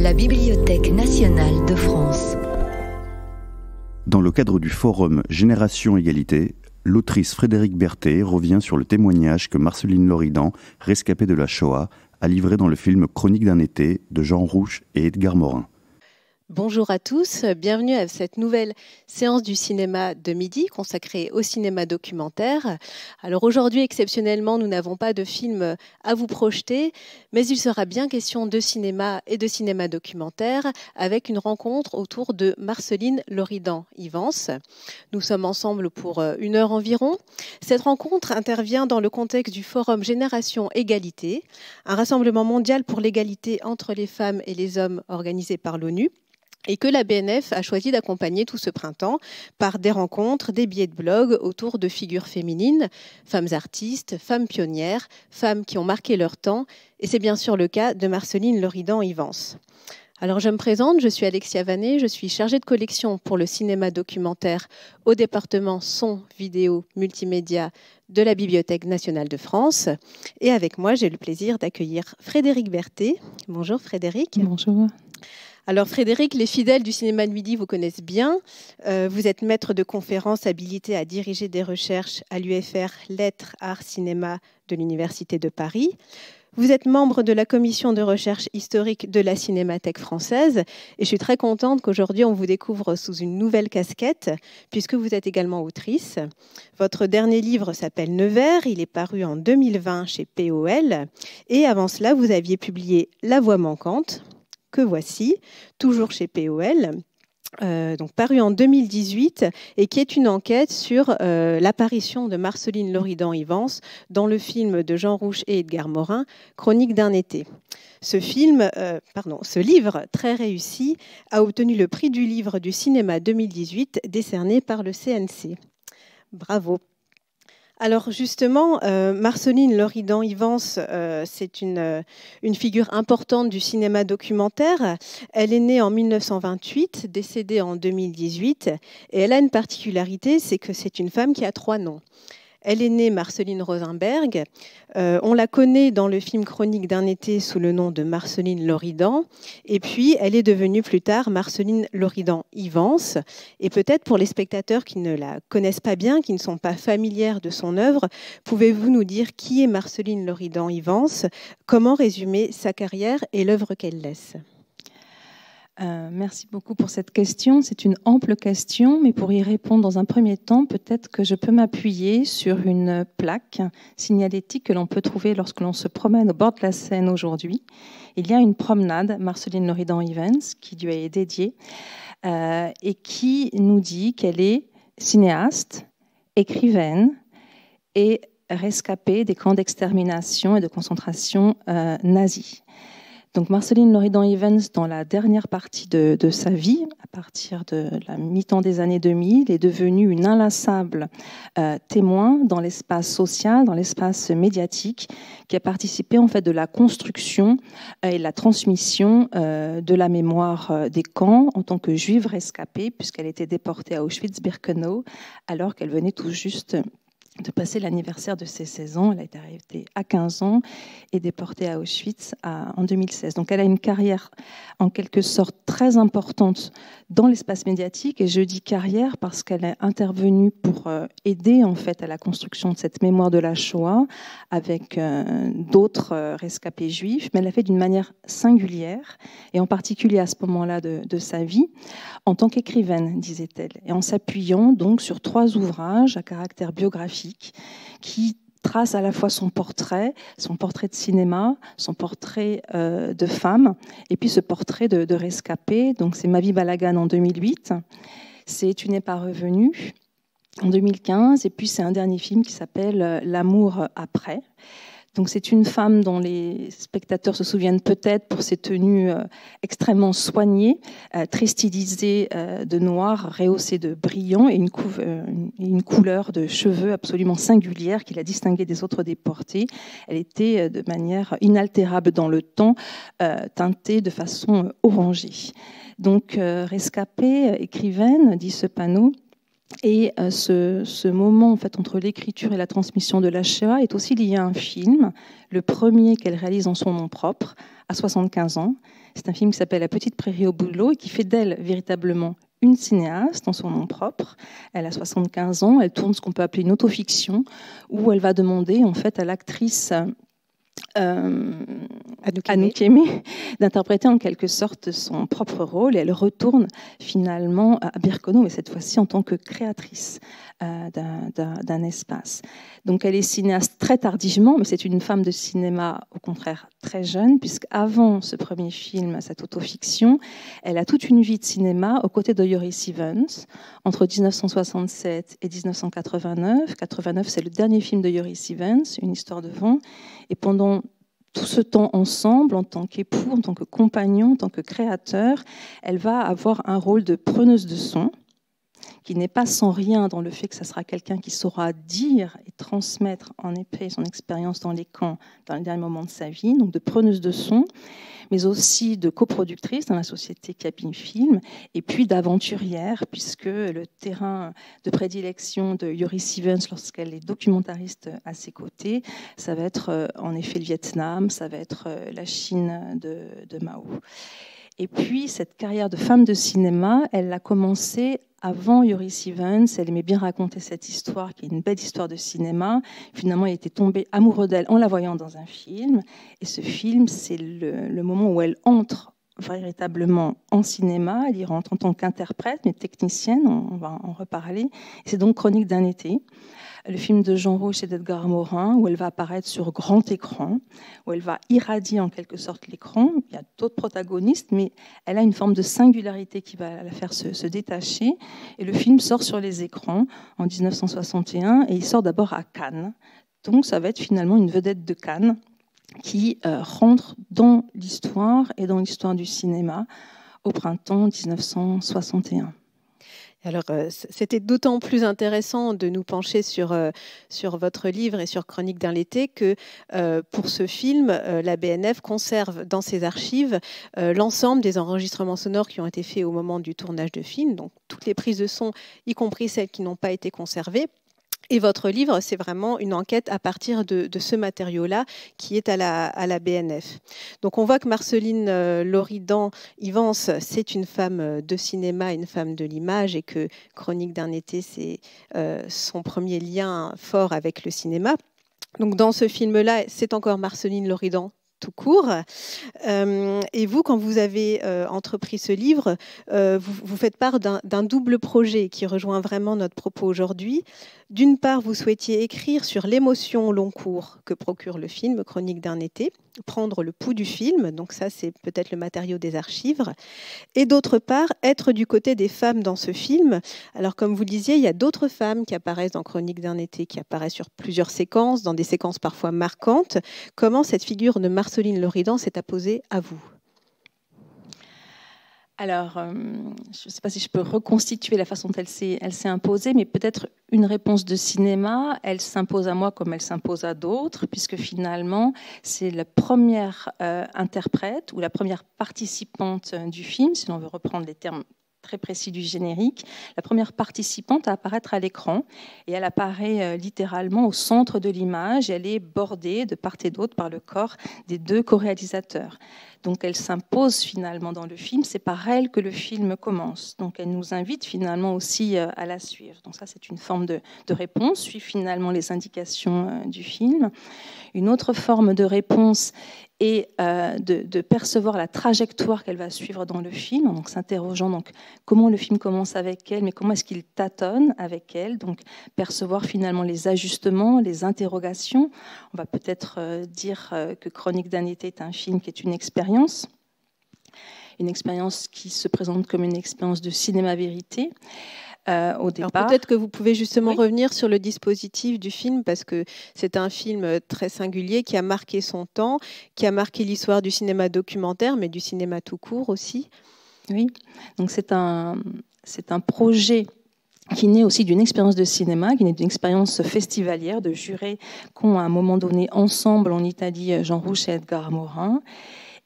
La Bibliothèque nationale de France. Dans le cadre du forum Génération Égalité, l'autrice Frédérique Berthet revient sur le témoignage que Marceline Loridan, rescapée de la Shoah, a livré dans le film Chronique d'un été de Jean Rouch et Edgar Morin. Bonjour à tous, bienvenue à cette nouvelle séance du cinéma de midi consacrée au cinéma documentaire. Alors aujourd'hui, exceptionnellement, nous n'avons pas de film à vous projeter, mais il sera bien question de cinéma et de cinéma documentaire avec une rencontre autour de Marceline Loridan-Ivens. Nous sommes ensemble pour 1 heure environ. Cette rencontre intervient dans le contexte du forum Génération Égalité, un rassemblement mondial pour l'égalité entre les femmes et les hommes organisé par l'ONU, et que la BNF a choisi d'accompagner tout ce printemps par des rencontres, des billets de blog autour de figures féminines, femmes artistes, femmes pionnières, femmes qui ont marqué leur temps. Et c'est bien sûr le cas de Marceline Loridan-Ivens. Alors je me présente, je suis Alexia Vanet, je suis chargée de collection pour le cinéma documentaire au département son, vidéo, multimédia de la Bibliothèque nationale de France. Et avec moi, j'ai le plaisir d'accueillir Frédérique Berthet. Bonjour Frédérique. Bonjour. Alors Frédérique, les fidèles du cinéma de midi vous connaissent bien. Vous êtes maître de conférences habilité à diriger des recherches à l'UFR Lettres, Arts, Cinéma de l'Université de Paris. Vous êtes membre de la commission de recherche historique de la Cinémathèque française et je suis très contente qu'aujourd'hui on vous découvre sous une nouvelle casquette puisque vous êtes également autrice. Votre dernier livre s'appelle Nevers, il est paru en 2020 chez POL et avant cela vous aviez publié La Voix manquante, que voici, toujours chez POL, donc paru en 2018, et qui est une enquête sur l'apparition de Marceline Loridan-Ivens dans le film de Jean Rouch et Edgar Morin, Chronique d'un été. Ce livre très réussi a obtenu le prix du livre du cinéma 2018, décerné par le CNC. Bravo. Alors justement, Marceline Loridan-Ivens, c'est une figure importante du cinéma documentaire. Elle est née en 1928, décédée en 2018, et elle a une particularité, c'est que c'est une femme qui a 3 noms. Elle est née Marceline Rosenberg. On la connaît dans le film Chronique d'un été sous le nom de Marceline Loridan. Et puis, elle est devenue plus tard Marceline Loridan-Ivens. Et peut-être pour les spectateurs qui ne la connaissent pas bien, qui ne sont pas familières de son œuvre, pouvez-vous nous dire qui est Marceline Loridan-Ivens? Comment résumer sa carrière et l'œuvre qu'elle laisse? Merci beaucoup pour cette question. C'est une ample question, mais pour y répondre dans un premier temps, peut-être que je peux m'appuyer sur une plaque signalétique que l'on peut trouver lorsque l'on se promène au bord de la Seine aujourd'hui. Il y a une promenade, Marceline Loridan-Ivens, qui lui est dédiée et qui nous dit qu'elle est cinéaste, écrivaine et rescapée des camps d'extermination et de concentration nazis. Donc Marceline Loridan-Ivens, dans la dernière partie de sa vie, à partir de la mi-temps des années 2000, est devenue une inlassable témoin dans l'espace social, dans l'espace médiatique, qui a participé en fait de la construction et la transmission de la mémoire des camps en tant que juive rescapée, puisqu'elle était déportée à Auschwitz-Birkenau, alors qu'elle venait tout juste de passer l'anniversaire de ses 16 ans. Elle a été arrêtée à 15 ans et déportée à Auschwitz en 2016. Donc elle a une carrière en quelque sorte très importante dans l'espace médiatique, et je dis carrière parce qu'elle est intervenue pour aider en fait à la construction de cette mémoire de la Shoah avec d'autres rescapés juifs, mais elle l'a fait d'une manière singulière, et en particulier à ce moment-là de sa vie, en tant qu'écrivaine, disait-elle, et en s'appuyant donc sur 3 ouvrages à caractère biographique qui trace à la fois son portrait de cinéma, son portrait de femme, et puis ce portrait de rescapé. Donc c'est Ma vie Balagan en 2008, c'est Tu n'es pas revenu en 2015, et puis c'est un dernier film qui s'appelle L'amour après. Donc c'est une femme dont les spectateurs se souviennent peut-être pour ses tenues extrêmement soignées, très stylisées de noir, rehaussées de brillant, et une couleur de cheveux absolument singulière qui la distinguait des autres déportés. Elle était de manière inaltérable dans le temps, teintée de façon orangée. Donc rescapée, écrivaine, dit ce panneau, Et ce moment en fait, entre l'écriture et la transmission de la Shoah est aussi lié à un film, le premier qu'elle réalise en son nom propre, à 75 ans. C'est un film qui s'appelle La Petite Prairie au boulot et qui fait d'elle véritablement une cinéaste en son nom propre. Elle a 75 ans, elle tourne ce qu'on peut appeler une autofiction, où elle va demander en fait, à l'actrice Anouk Aimée d'interpréter en quelque sorte son propre rôle, et elle retourne finalement à Birkenau, mais cette fois-ci en tant que créatrice d'un espace. Donc elle est cinéaste très tardivement, mais c'est une femme de cinéma au contraire très jeune, puisqu'avant ce premier film, cette autofiction, elle a toute une vie de cinéma aux côtés de Joris Ivens, entre 1967 et 1989. 89, c'est le dernier film de Joris Ivens, Une histoire de vent, et pendant tout ce temps ensemble, en tant qu'époux, en tant que compagnon, en tant que créateur, elle va avoir un rôle de preneuse de son, qui n'est pas sans rien dans le fait que ça sera quelqu'un qui saura dire et transmettre en effet son expérience dans les camps dans les derniers moments de sa vie, donc de preneuse de son, mais aussi de coproductrice dans la société Cabine Film, et puis d'aventurière, puisque le terrain de prédilection de Joris Ivens lorsqu'elle est documentariste à ses côtés, ça va être en effet le Vietnam, ça va être la Chine de Mao. Et puis, cette carrière de femme de cinéma, elle l'a commencée avant Joris Ivens. Elle aimait bien raconter cette histoire, qui est une belle histoire de cinéma. Finalement, elle était tombée amoureuse d'elle en la voyant dans un film. Et ce film, c'est le moment où elle entre véritablement en cinéma. Elle y rentre en tant qu'interprète, mais technicienne, on va en reparler. C'est donc Chronique d'un été, le film de Jean Rouch et d'Edgar Morin, où elle va apparaître sur grand écran, où elle va irradier en quelque sorte l'écran. Il y a d'autres protagonistes, mais elle a une forme de singularité qui va la faire se détacher. Et le film sort sur les écrans en 1961, et il sort d'abord à Cannes. Donc ça va être finalement une vedette de Cannes qui rentre dans l'histoire et dans l'histoire du cinéma au printemps 1961. Alors, c'était d'autant plus intéressant de nous pencher sur votre livre et sur Chronique d'un été que pour ce film, la BNF conserve dans ses archives l'ensemble des enregistrements sonores qui ont été faits au moment du tournage de film, donc toutes les prises de son, y compris celles qui n'ont pas été conservées. Et votre livre, c'est vraiment une enquête à partir de ce matériau-là qui est à la BNF. Donc on voit que Marceline Loridan-Ivens, c'est une femme de cinéma, une femme de l'image, et que Chronique d'un été, c'est son premier lien fort avec le cinéma. Donc dans ce film-là, c'est encore Marceline Loridan tout court. Et vous, quand vous avez entrepris ce livre, vous faites part d'un double projet qui rejoint vraiment notre propos aujourd'hui. D'une part, vous souhaitiez écrire sur l'émotion au long cours que procure le film Chronique d'un été, prendre le pouls du film, donc ça c'est peut-être le matériau des archives, et d'autre part, être du côté des femmes dans ce film. Alors comme vous le disiez, il y a d'autres femmes qui apparaissent dans Chronique d'un été, qui apparaissent sur plusieurs séquences, dans des séquences parfois marquantes. Comment cette figure de Marceline Loridan s'est apposée à vous ? Alors, je ne sais pas si je peux reconstituer la façon dont elle s'est imposée, mais peut-être une réponse de cinéma, elle s'impose à moi comme elle s'impose à d'autres, puisque finalement, c'est la première interprète ou la première participante du film, si l'on veut reprendre les termes très précis du générique, la première participante à apparaître à l'écran, et elle apparaît littéralement au centre de l'image, et elle est bordée de part et d'autre par le corps des deux co-réalisateurs. Donc elle s'impose finalement dans le film, c'est par elle que le film commence. Donc elle nous invite finalement aussi à la suivre. Donc ça c'est une forme de réponse, suivre finalement les indications du film. Une autre forme de réponse est de percevoir la trajectoire qu'elle va suivre dans le film, donc s'interrogeant donc comment le film commence avec elle, mais comment est-ce qu'il tâtonne avec elle, donc percevoir finalement les ajustements, les interrogations. On va peut-être dire que Chronique d'un été est un film qui est une expérience qui se présente comme une expérience de cinéma-vérité. Au départ. Alors peut-être que vous pouvez justement revenir sur le dispositif du film, parce que c'est un film très singulier qui a marqué son temps, qui a marqué l'histoire du cinéma documentaire, mais du cinéma tout court aussi. Oui, donc c'est un projet qui naît aussi d'une expérience de cinéma, qui naît d'une expérience festivalière de jurés qu'ont à un moment donné ensemble en Italie Jean Rouch et Edgar Morin,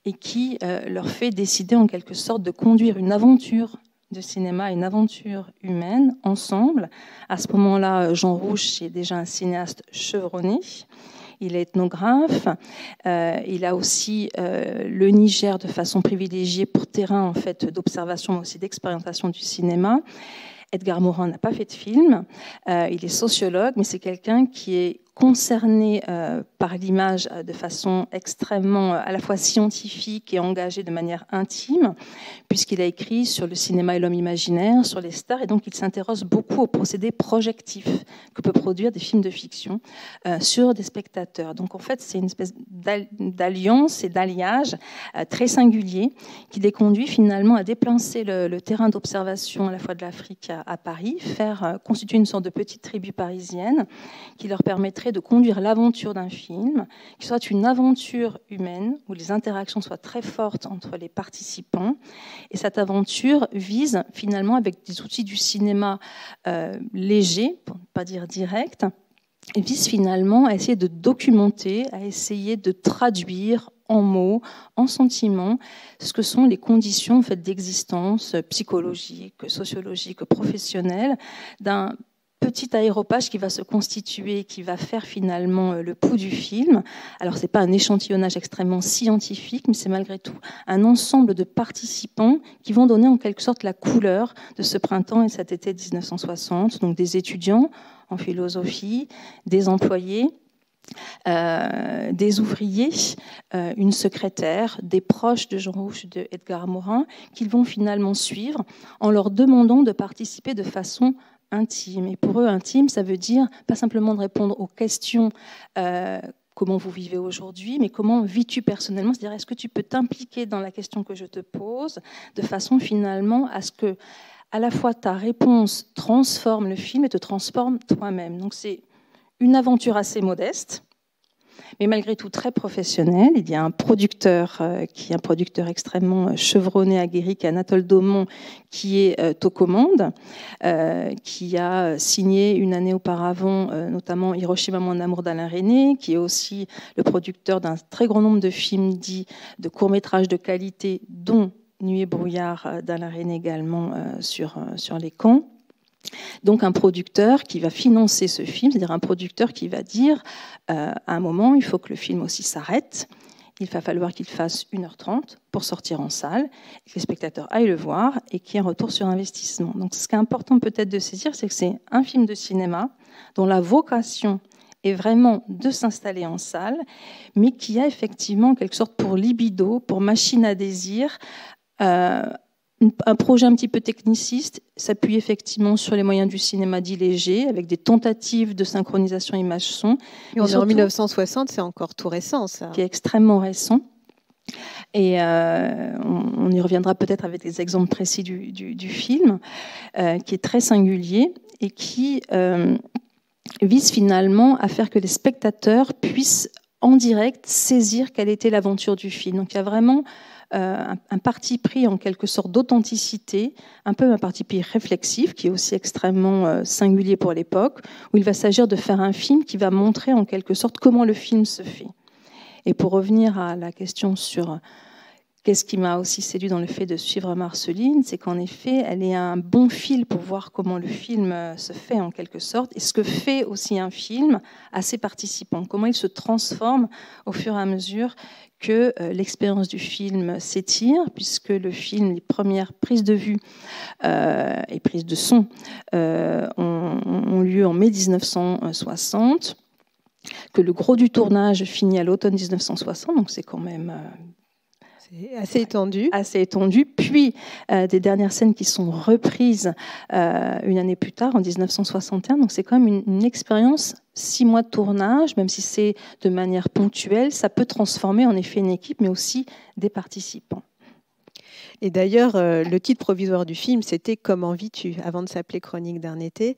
et qui leur fait décider en quelque sorte de conduire une aventure de cinéma et une aventure humaine ensemble. À ce moment-là, Jean Rouch est déjà un cinéaste chevronné. Il est ethnographe. Il a aussi le Niger de façon privilégiée pour terrain en fait, d'observation, mais aussi d'expérimentation du cinéma. Edgar Morin n'a pas fait de film. Il est sociologue, mais c'est quelqu'un qui est concerné par l'image de façon extrêmement à la fois scientifique et engagé de manière intime, puisqu'il a écrit sur le cinéma et l'homme imaginaire, sur les stars, et donc il s'intéresse beaucoup au procédé projectif que peut produire des films de fiction sur des spectateurs. Donc en fait, c'est une espèce d'alliance et d'alliage très singulier qui les conduit finalement à déplacer le terrain d'observation à la fois de l'Afrique à Paris, constituer une sorte de petite tribu parisienne qui leur permettrait de conduire l'aventure d'un film, qui soit une aventure humaine, où les interactions soient très fortes entre les participants. Et cette aventure vise finalement, avec des outils du cinéma légers, pour ne pas dire direct, et vise finalement à essayer de documenter, à essayer de traduire en mots, en sentiments, ce que sont les conditions en fait, d'existence psychologique, sociologique, professionnelle d'un petit aéropage qui va se constituer, qui va faire finalement le pouls du film. Alors, ce n'est pas un échantillonnage extrêmement scientifique, mais c'est malgré tout un ensemble de participants qui vont donner en quelque sorte la couleur de ce printemps et cet été 1960. Donc, des étudiants en philosophie, des employés, des ouvriers, une secrétaire, des proches de Jean Rouch, de Edgar Morin, qu'ils vont finalement suivre en leur demandant de participer de façon intime. Et pour eux, intime, ça veut dire pas simplement de répondre aux questions comment vous vivez aujourd'hui, mais comment vis-tu personnellement, c'est-à-dire est-ce que tu peux t'impliquer dans la question que je te pose de façon finalement à ce que à la fois ta réponse transforme le film et te transforme toi-même. Donc c'est une aventure assez modeste, mais malgré tout très professionnelle. Il y a un producteur qui est un producteur extrêmement chevronné, aguerri, qui est Anatole Daumont, qui est aux commandes, qui a signé une année auparavant, notamment Hiroshima, mon amour d'Alain Resnais, qui est aussi le producteur d'un très grand nombre de films dits de courts-métrages de qualité, dont Nuit et brouillard d'Alain Resnais également sur les camps. Donc un producteur qui va financer ce film, c'est-à-dire un producteur qui va dire à un moment, il faut que le film aussi s'arrête, il va falloir qu'il fasse 1h30 pour sortir en salle, que les spectateurs aillent le voir et qu'il y ait un retour sur investissement. Donc ce qui est important peut-être de saisir, c'est que c'est un film de cinéma dont la vocation est vraiment de s'installer en salle, mais qui a effectivement en quelque sorte pour libido, pour machine à désir, un projet un petit peu techniciste, s'appuie effectivement sur les moyens du cinéma dit léger, avec des tentatives de synchronisation image-son. Et on est en 1960, c'est encore tout récent, ça. Qui est extrêmement récent. Et on y reviendra peut-être avec des exemples précis du film, qui est très singulier et qui vise finalement à faire que les spectateurs puissent en direct saisir quelle était l'aventure du film. Donc il y a vraiment un parti pris en quelque sorte d'authenticité, un peu un parti pris réflexif qui est aussi extrêmement singulier pour l'époque, où il va s'agir de faire un film qui va montrer en quelque sorte comment le film se fait. Et pour revenir à la question sur qu'est-ce qui m'a aussi séduit dans le fait de suivre Marceline, c'est qu'en effet, elle est un bon fil pour voir comment le film se fait en quelque sorte, et ce que fait aussi un film à ses participants, comment il se transforme au fur et à mesure que l'expérience du film s'étire, puisque le film, les premières prises de vue et prises de son ont lieu en mai 1960, que le gros du tournage finit à l'automne 1960, donc c'est quand même... C'est assez étendu. Assez étendu. Puis, des dernières scènes qui sont reprises une année plus tard, en 1961. Donc, c'est quand même une expérience, 6 mois de tournage, même si c'est de manière ponctuelle, ça peut transformer en effet une équipe, mais aussi des participants. Et d'ailleurs, le titre provisoire du film, c'était « Comment vis-tu ?» avant de s'appeler « Chronique d'un été ».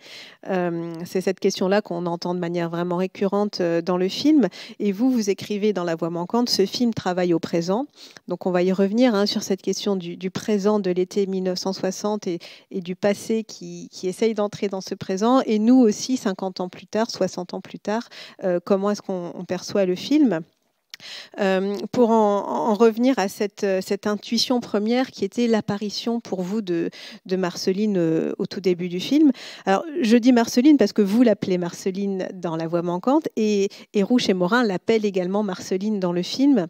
C'est cette question-là qu'on entend de manière vraiment récurrente dans le film. Et vous écrivez dans La Voix manquante, ce film travaille au présent. Donc on va y revenir sur cette question du présent de l'été 1960 et du passé qui essaye d'entrer dans ce présent. Et nous aussi, 50 ans plus tard, 60 ans plus tard, comment est-ce qu'on perçoit le film ? Pour en revenir à cette intuition première qui était l'apparition pour vous de Marceline au tout début du film. Alors, je dis Marceline parce que vous l'appelez Marceline dans La Voix manquante et Rouch et Morin l'appellent également Marceline dans le film.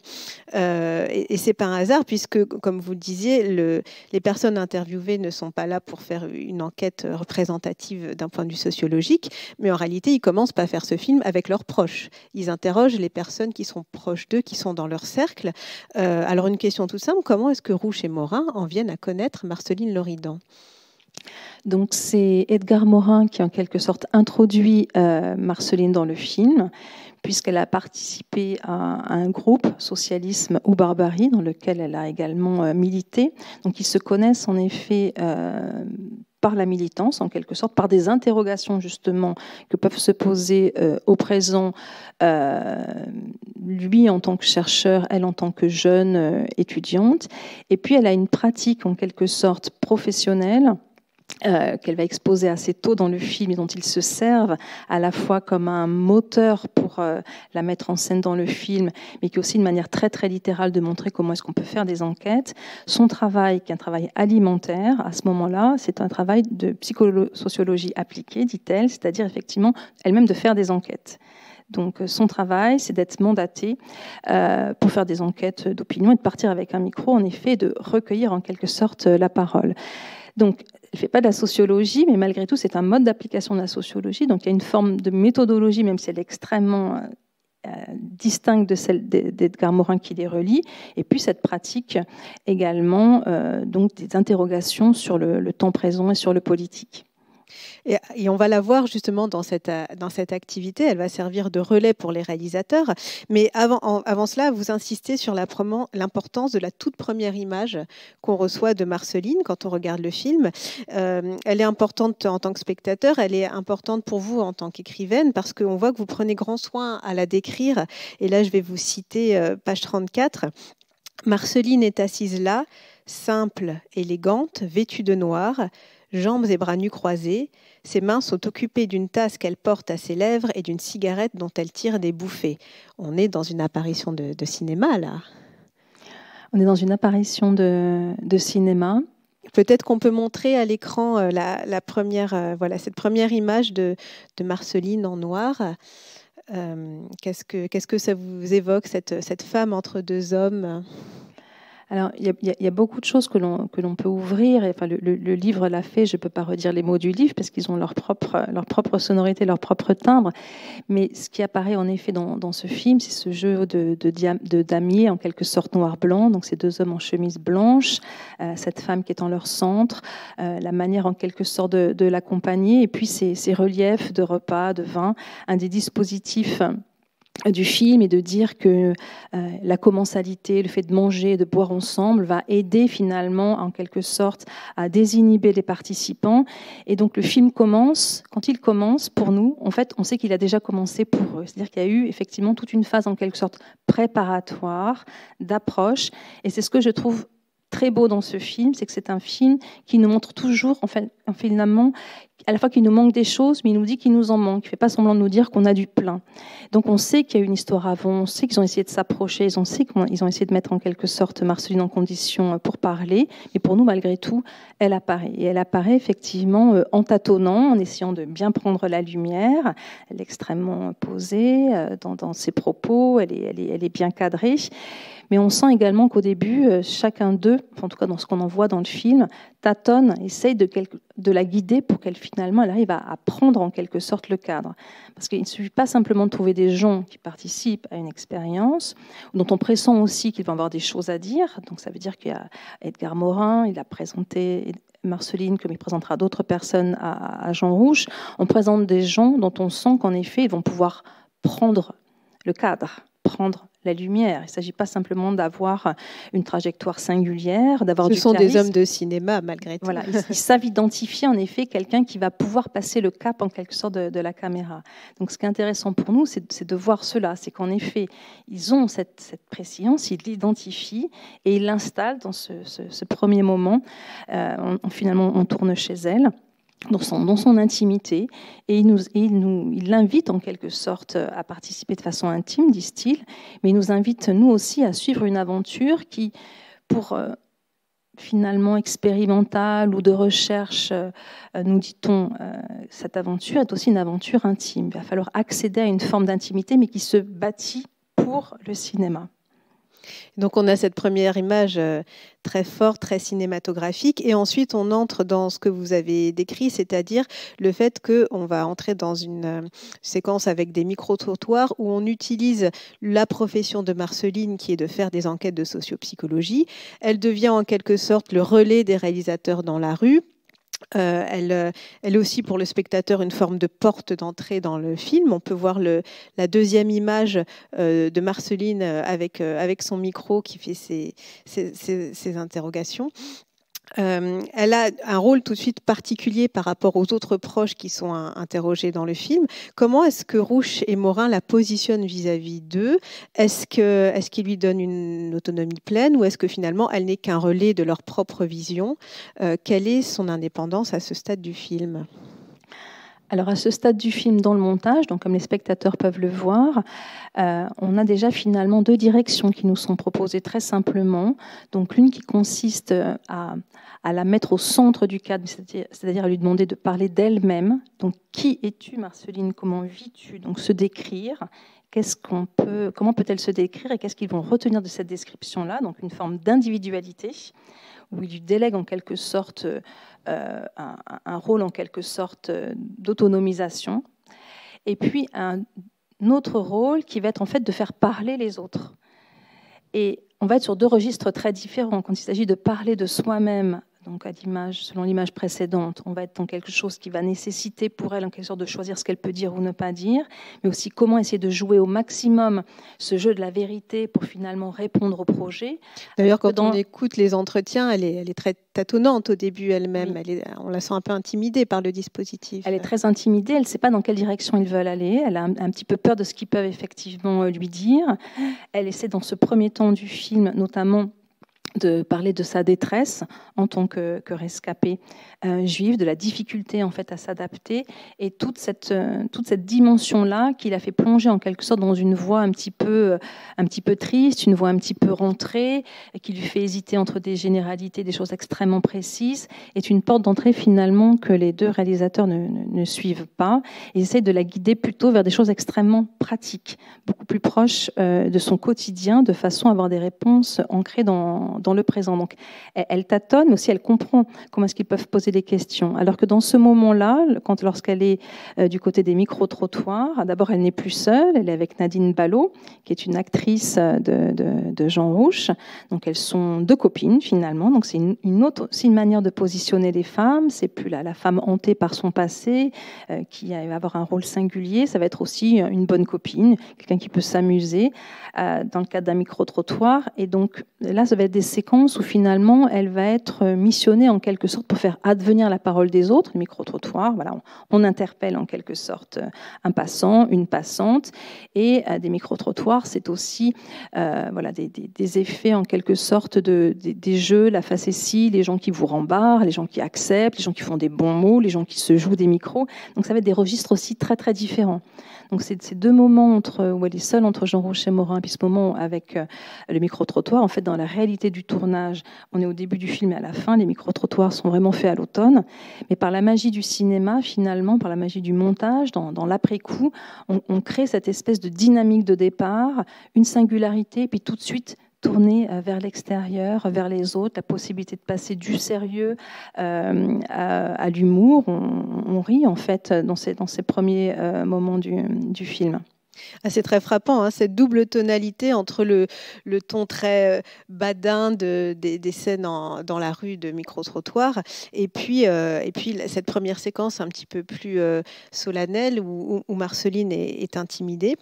Et c'est pas un hasard puisque, comme vous le disiez, les personnes interviewées ne sont pas là pour faire une enquête représentative d'un point de vue sociologique, mais en réalité, ils commencent par faire ce film avec leurs proches. Ils interrogent les personnes qui sont proches d'eux, qui sont dans leur cercle. Alors une question toute simple, comment est-ce que Rouch et Morin en viennent à connaître Marceline Loridan ? Donc c'est Edgar Morin qui en quelque sorte introduit Marceline dans le film, puisqu'elle a participé à un groupe, Socialisme ou Barbarie, dans lequel elle a également milité. Donc ils se connaissent en effet par la militance, en quelque sorte, par des interrogations justement que peuvent se poser au présent, lui en tant que chercheur, elle en tant que jeune étudiante. Et puis elle a une pratique en quelque sorte professionnelle qu'elle va exposer assez tôt dans le film et dont ils se servent à la fois comme un moteur pour la mettre en scène dans le film, mais qui est aussi une manière très très littérale de montrer comment est-ce qu'on peut faire des enquêtes. Son travail, qui est un travail alimentaire, à ce moment-là, c'est un travail de psychosociologie appliquée, dit-elle, c'est-à-dire effectivement elle-même de faire des enquêtes. Donc son travail, c'est d'être mandatée pour faire des enquêtes d'opinion et de partir avec un micro, en effet, de recueillir en quelque sorte la parole. Donc, elle ne fait pas de la sociologie, mais malgré tout, c'est un mode d'application de la sociologie. Donc, il y a une forme de méthodologie, même si elle est extrêmement distincte de celle d'Edgar Morin qui les relie. Et puis, cette pratique également, donc des interrogations sur le temps présent et sur le politique. Et on va la voir justement dans cette activité. Elle va servir de relais pour les réalisateurs. Mais avant cela, vous insistez sur l'importance de la toute première image qu'on reçoit de Marceline quand on regarde le film. Elle est importante en tant que spectateur, elle est importante pour vous en tant qu'écrivaine, parce qu'on voit que vous prenez grand soin à la décrire. Et là, je vais vous citer page 34. Marceline est assise là, simple, élégante, vêtue de noir, jambes et bras nus croisés. Ses mains sont occupées d'une tasse qu'elle porte à ses lèvres et d'une cigarette dont elle tire des bouffées. On est dans une apparition de cinéma, là. On est dans une apparition de cinéma. Peut-être qu'on peut montrer à l'écran la première, cette première image de Marceline en noir. Qu'est-ce que ça vous évoque, cette femme entre deux hommes ? Alors, il y a beaucoup de choses que l'on peut ouvrir. Et, enfin, le livre l'a fait. Je ne peux pas redire les mots du livre parce qu'ils ont leur propre sonorité, leur propre timbre. Mais ce qui apparaît en effet dans ce film, c'est ce jeu de damier, en quelque sorte noir-blanc. Donc, ces deux hommes en chemise blanche, cette femme qui est en leur centre, la manière en quelque sorte de l'accompagner. Et puis, ces reliefs de repas, de vin, un des dispositifs du film et de dire que la commensalité, le fait de manger et de boire ensemble va aider finalement en quelque sorte à désinhiber les participants. Et donc le film commence, quand il commence, pour nous, en fait, on sait qu'il a déjà commencé pour eux. C'est-à-dire qu'il y a eu effectivement toute une phase en quelque sorte préparatoire, d'approche. Et c'est ce que je trouve très beau dans ce film, c'est que c'est un film qui nous montre toujours, finalement, à la fois qu'il nous manque des choses, mais il nous dit qu'il nous en manque. Il ne fait pas semblant de nous dire qu'on a du plein. Donc on sait qu'il y a une histoire avant, on sait qu'ils ont essayé de s'approcher, on sait qu'ils ont essayé de mettre en quelque sorte Marceline en condition pour parler, mais pour nous, malgré tout, elle apparaît. Et elle apparaît effectivement en tâtonnant, en essayant de bien prendre la lumière. Elle est extrêmement posée dans ses propos, elle est bien cadrée. Mais on sent également qu'au début, chacun d'eux, en tout cas dans ce qu'on en voit dans le film, tâtonne, essaye de la guider pour qu'elle finalement elle arrive à prendre en quelque sorte le cadre. Parce qu'il ne suffit pas simplement de trouver des gens qui participent à une expérience, dont on pressent aussi qu'ils vont avoir des choses à dire. Donc ça veut dire qu'il y a Edgar Morin, il a présenté Marceline, comme il présentera d'autres personnes à Jean Rouch. On présente des gens dont on sent qu'en effet, ils vont pouvoir prendre le cadre, prendre la lumière. Il ne s'agit pas simplement d'avoir une trajectoire singulière, d'avoir du charisme. Ce sont des hommes de cinéma, malgré tout. Voilà, ils savent identifier en effet quelqu'un qui va pouvoir passer le cap en quelque sorte de la caméra. Donc ce qui est intéressant pour nous, c'est de voir cela. C'est qu'en effet, ils ont cette préscience, ils l'identifient et ils l'installent dans ce premier moment. Finalement, on tourne chez elle. dans son intimité, et il l'invite en quelque sorte à participer de façon intime, disent-ils, mais il nous invite nous aussi à suivre une aventure qui, pour finalement expérimentale ou de recherche, nous dit-on, cette aventure est aussi une aventure intime. Il va falloir accéder à une forme d'intimité, mais qui se bâtit pour le cinéma. Donc on a cette première image très forte, très cinématographique, et ensuite on entre dans ce que vous avez décrit, c'est-à-dire le fait qu'on va entrer dans une séquence avec des micro-trottoirs où on utilise la profession de Marceline qui est de faire des enquêtes de sociopsychologie. Elle devient en quelque sorte le relais des réalisateurs dans la rue. Elle est aussi pour le spectateur une forme de porte d'entrée dans le film. On peut voir la deuxième image de Marceline avec son micro qui fait ses interrogations. Elle a un rôle tout de suite particulier par rapport aux autres proches qui sont interrogés dans le film. Comment est-ce que Rouch et Morin la positionnent vis-à-vis d'eux ? Est-ce qu'ils lui donnent une autonomie pleine ou est-ce que finalement elle n'est qu'un relais de leur propre vision ? Quelle est son indépendance à ce stade du film ? Alors à ce stade du film, dans le montage, donc comme les spectateurs peuvent le voir, on a déjà finalement deux directions qui nous sont proposées très simplement. Donc l'une qui consiste à la mettre au centre du cadre, c'est-à-dire à lui demander de parler d'elle-même. Donc qui es-tu, Marceline ? Comment vis-tu ? Donc se décrire. Comment peut-elle se décrire et qu'est-ce qu'ils vont retenir de cette description-là ? Donc une forme d'individualité où il lui délègue en quelque sorte un rôle en quelque sorte d'autonomisation, et puis un autre rôle qui va être en fait de faire parler les autres. Et on va être sur deux registres très différents. Quand il s'agit de parler de soi-même, donc selon l'image précédente, on va être dans quelque chose qui va nécessiter pour elle en quelque sorte de choisir ce qu'elle peut dire ou ne pas dire, mais aussi comment essayer de jouer au maximum ce jeu de la vérité pour finalement répondre au projet. D'ailleurs, quand on écoute les entretiens, elle est très tâtonnante au début elle-même. Oui. On la sent un peu intimidée par le dispositif. Elle est très intimidée, elle ne sait pas dans quelle direction ils veulent aller, elle a un petit peu peur de ce qu'ils peuvent effectivement lui dire. Elle essaie dans ce premier temps du film, notamment, de parler de sa détresse en tant que rescapée juive, de la difficulté en fait à s'adapter, et toute cette dimension-là qui l'a fait plonger en quelque sorte dans une voie un petit peu triste, une voie un petit peu rentrée, qui lui fait hésiter entre des généralités, des choses extrêmement précises, est une porte d'entrée finalement que les deux réalisateurs ne suivent pas. Ils essayent de la guider plutôt vers des choses extrêmement pratiques, beaucoup plus proches de son quotidien, de façon à avoir des réponses ancrées dans le présent. Donc, elle tâtonne, mais aussi elle comprend comment est-ce qu'ils peuvent poser des questions. Alors que dans ce moment-là, lorsqu'elle est du côté des micro-trottoirs, d'abord, elle n'est plus seule, elle est avec Nadine Ballot, qui est une actrice de Jean Rouch. Donc, elles sont deux copines, finalement. Donc, c'est une manière de positionner les femmes. C'est plus la femme hantée par son passé, qui va avoir un rôle singulier. Ça va être aussi une bonne copine, quelqu'un qui peut s'amuser dans le cadre d'un micro-trottoir. Et donc, là, ça va être des séquences où finalement elle va être missionnée en quelque sorte pour faire advenir la parole des autres, le micro-trottoir. Voilà, on interpelle en quelque sorte un passant, une passante, et des micro-trottoirs, c'est aussi des effets en quelque sorte des jeux, la facétie, les gens qui vous rembarrent, les gens qui acceptent, les gens qui font des bons mots, les gens qui se jouent des micros. Donc ça va être des registres aussi très très différents. Donc c'est ces deux moments où elle est seule entre Jean Rouch et Morin, puis ce moment avec le micro-trottoir. En fait, dans la réalité du tournage, on est au début du film et à la fin. Les micro-trottoirs sont vraiment faits à l'automne. Mais par la magie du cinéma, finalement, par la magie du montage, dans l'après-coup, on crée cette espèce de dynamique de départ, une singularité, puis tout de suite tourner vers l'extérieur, vers les autres, la possibilité de passer du sérieux à l'humour. On rit en fait dans ces premiers moments du film. Ah, c'est très frappant, hein, cette double tonalité entre le ton très badin des scènes dans la rue de micro-trottoir et puis cette première séquence un petit peu plus solennelle où Marceline est intimidée.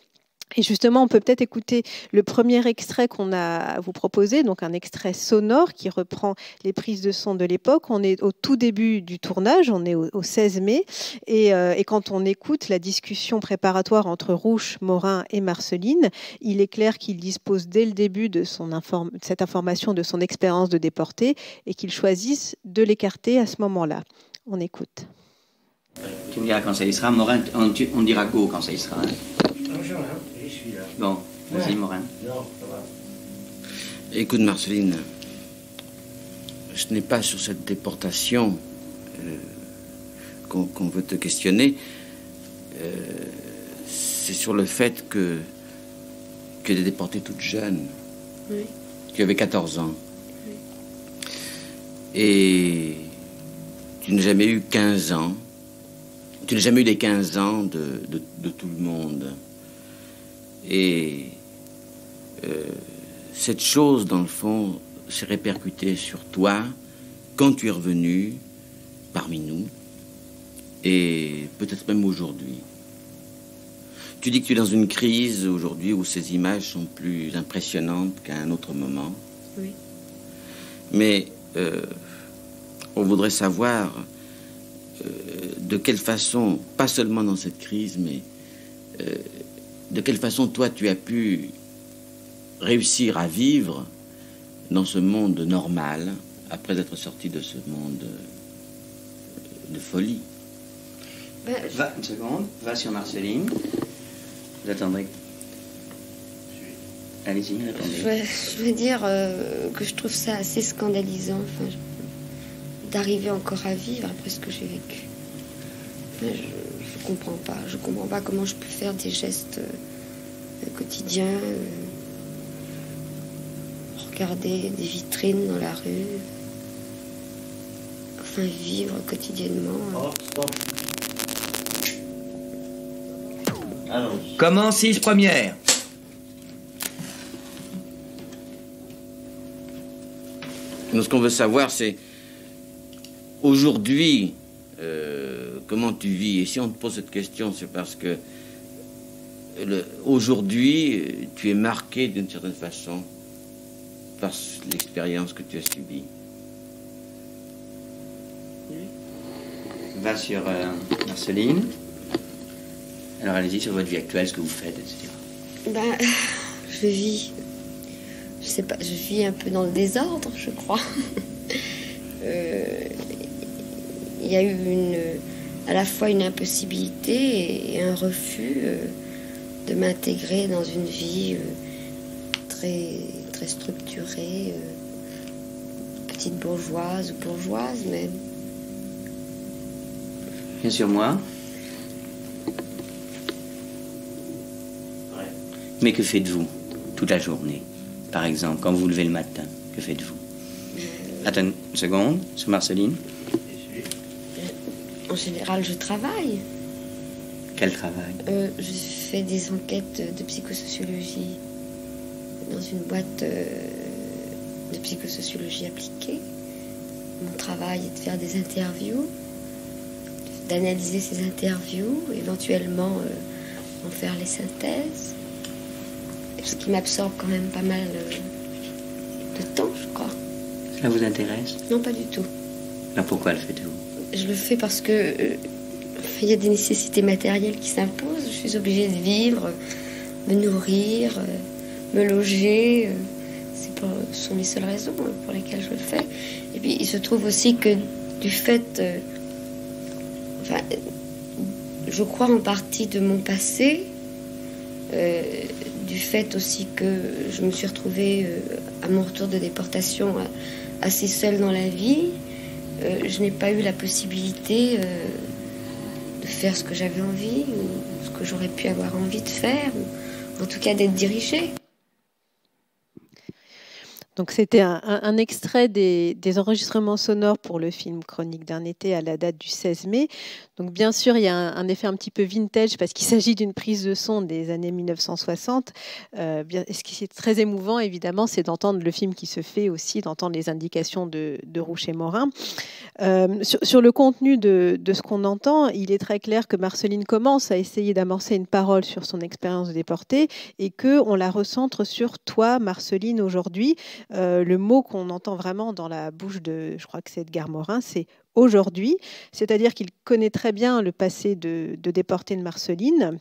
Et justement, on peut peut-être écouter le premier extrait qu'on a à vous proposer, donc un extrait sonore qui reprend les prises de son de l'époque. On est au tout début du tournage, on est au 16 mai, et quand on écoute la discussion préparatoire entre Rouch, Morin et Marceline, il est clair qu'il dispose dès le début de cette information de son expérience de déporté et qu'il choisisse de l'écarter à ce moment-là. On écoute. Tu me diras quand ça y sera. Morin, on dira go quand ça y sera. Hein. Bonjour, hein, je suis là. Bon, vas-y, Ouais. Morin. Non, ça va. Écoute, Marceline, ce n'est pas sur cette déportation qu'on veut te questionner. C'est sur le fait que tu es déportée toute jeune. Oui. Tu avais 14 ans. Oui. Et tu n'as jamais eu 15 ans. Tu n'as jamais eu les 15 ans de tout le monde. Et cette chose, dans le fond, s'est répercutée sur toi quand tu es revenu parmi nous, et peut-être même aujourd'hui. Tu dis que tu es dans une crise aujourd'hui où ces images sont plus impressionnantes qu'à un autre moment. Oui. Mais on voudrait savoir de quelle façon, pas seulement dans cette crise, mais de quelle façon toi tu as pu réussir à vivre dans ce monde normal après être sorti de ce monde de folie. Va, une seconde. Va sur Marceline. Vous attendrez. Allez-y, attendez. Je veux dire que je trouve ça assez scandalisant, enfin, d'arriver encore à vivre après ce que j'ai vécu. Enfin, je comprends pas. Je comprends pas comment je peux faire des gestes quotidiens, regarder des vitrines dans la rue, enfin vivre quotidiennement. Oh, stop. Alors, Comment 6 premières? Nous, ce qu'on veut savoir, c'est aujourd'hui, comment tu vis. Et si on te pose cette question, c'est parce que aujourd'hui, tu es marqué d'une certaine façon par l'expérience que tu as subie. Va sur Marceline. Alors allez-y sur votre vie actuelle, ce que vous faites, etc. Ben, je vis, je sais pas, je vis un peu dans le désordre, je crois. Il y a eu à la fois une impossibilité et un refus de m'intégrer dans une vie très, très structurée, petite bourgeoise ou bourgeoise même. Bien sûr, moi. Mais que faites-vous toute la journée? Par exemple, quand vous vous levez le matin, que faites-vous? Attends une seconde, sur Marceline. En général, je travaille. Quel travail? Je fais des enquêtes de psychosociologie dans une boîte de psychosociologie appliquée. Mon travail est de faire des interviews, d'analyser ces interviews, éventuellement en faire les synthèses. Ce qui m'absorbe quand même pas mal de temps, je crois. Ça vous intéresse? Non, pas du tout. Alors pourquoi le faites-vous? Je le fais parce que il y a des nécessités matérielles qui s'imposent. Je suis obligée de vivre, me nourrir, me loger. Ce sont les seules raisons pour lesquelles je le fais. Et puis il se trouve aussi que du fait, je crois en partie de mon passé, du fait aussi que je me suis retrouvée à mon retour de déportation assez seule dans la vie. Je n'ai pas eu la possibilité de faire ce que j'avais envie ou ce que j'aurais pu avoir envie de faire, ou en tout cas d'être dirigée. Donc c'était un extrait des enregistrements sonores pour le film Chronique d'un été à la date du 16 mai. Donc bien sûr, il y a un effet un petit peu vintage parce qu'il s'agit d'une prise de son des années 1960. Ce qui est très émouvant, évidemment, c'est d'entendre le film qui se fait aussi, d'entendre les indications de Rouchet-Morin. Sur le contenu de ce qu'on entend, il est très clair que Marceline commence à essayer d'amorcer une parole sur son expérience de déportée et qu'on la recentre sur toi, Marceline, aujourd'hui. Le mot qu'on entend vraiment dans la bouche de, je crois que c'est Edgar Morin, c'est aujourd'hui, c'est-à-dire qu'il connaît très bien le passé de déportée de Marceline.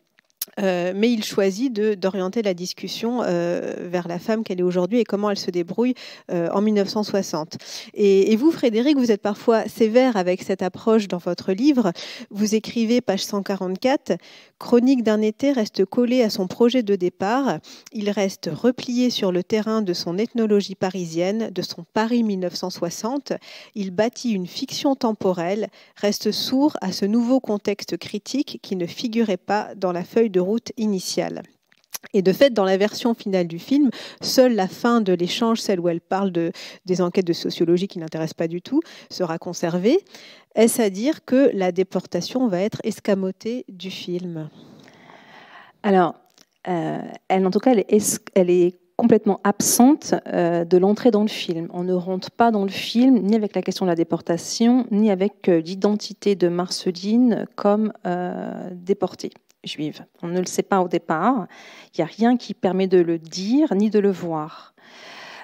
mais il choisit d'orienter la discussion vers la femme qu'elle est aujourd'hui et comment elle se débrouille en 1960. Et vous, Frédéric, vous êtes parfois sévère avec cette approche dans votre livre. Vous écrivez, page 144, « Chronique d'un été reste collé à son projet de départ. Il reste replié sur le terrain de son ethnologie parisienne, de son Paris 1960. Il bâtit une fiction temporelle, reste sourd à ce nouveau contexte critique qui ne figurait pas dans la feuille de route initiale. » Et de fait, dans la version finale du film, seule la fin de l'échange, celle où elle parle des enquêtes de sociologie qui n'intéressent pas du tout, sera conservée. Est-ce à dire que la déportation va être escamotée du film? Alors, elle, en tout cas, elle est complètement absente de l'entrée dans le film. On ne rentre pas dans le film ni avec la question de la déportation, ni avec l'identité de Marceline comme déportée juive. On ne le sait pas au départ. Il n'y a rien qui permet de le dire ni de le voir.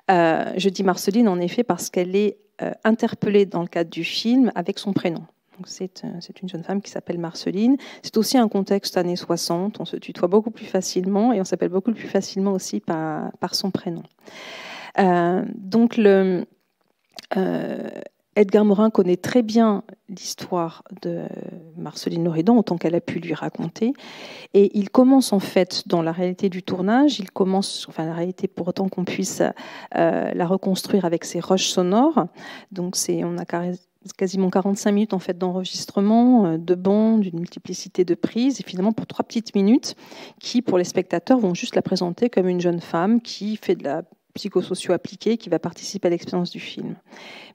Je dis Marceline, en effet, parce qu'elle est interpellée dans le cadre du film avec son prénom. C'est une jeune femme qui s'appelle Marceline. C'est aussi un contexte années 60. On se tutoie beaucoup plus facilement et on s'appelle beaucoup plus facilement aussi par son prénom. Edgar Morin connaît très bien l'histoire de Marceline Loridan, autant qu'elle a pu lui raconter. Et il commence en fait dans la réalité du tournage, la réalité pour autant qu'on puisse la reconstruire avec ses rushs sonores. Donc on a quasiment 45 minutes en fait d'enregistrement, de bande, d'une multiplicité de prises, et finalement pour 3 petites minutes qui, pour les spectateurs, vont juste la présenter comme une jeune femme qui fait de la psychosocio appliquée, qui va participer à l'expérience du film.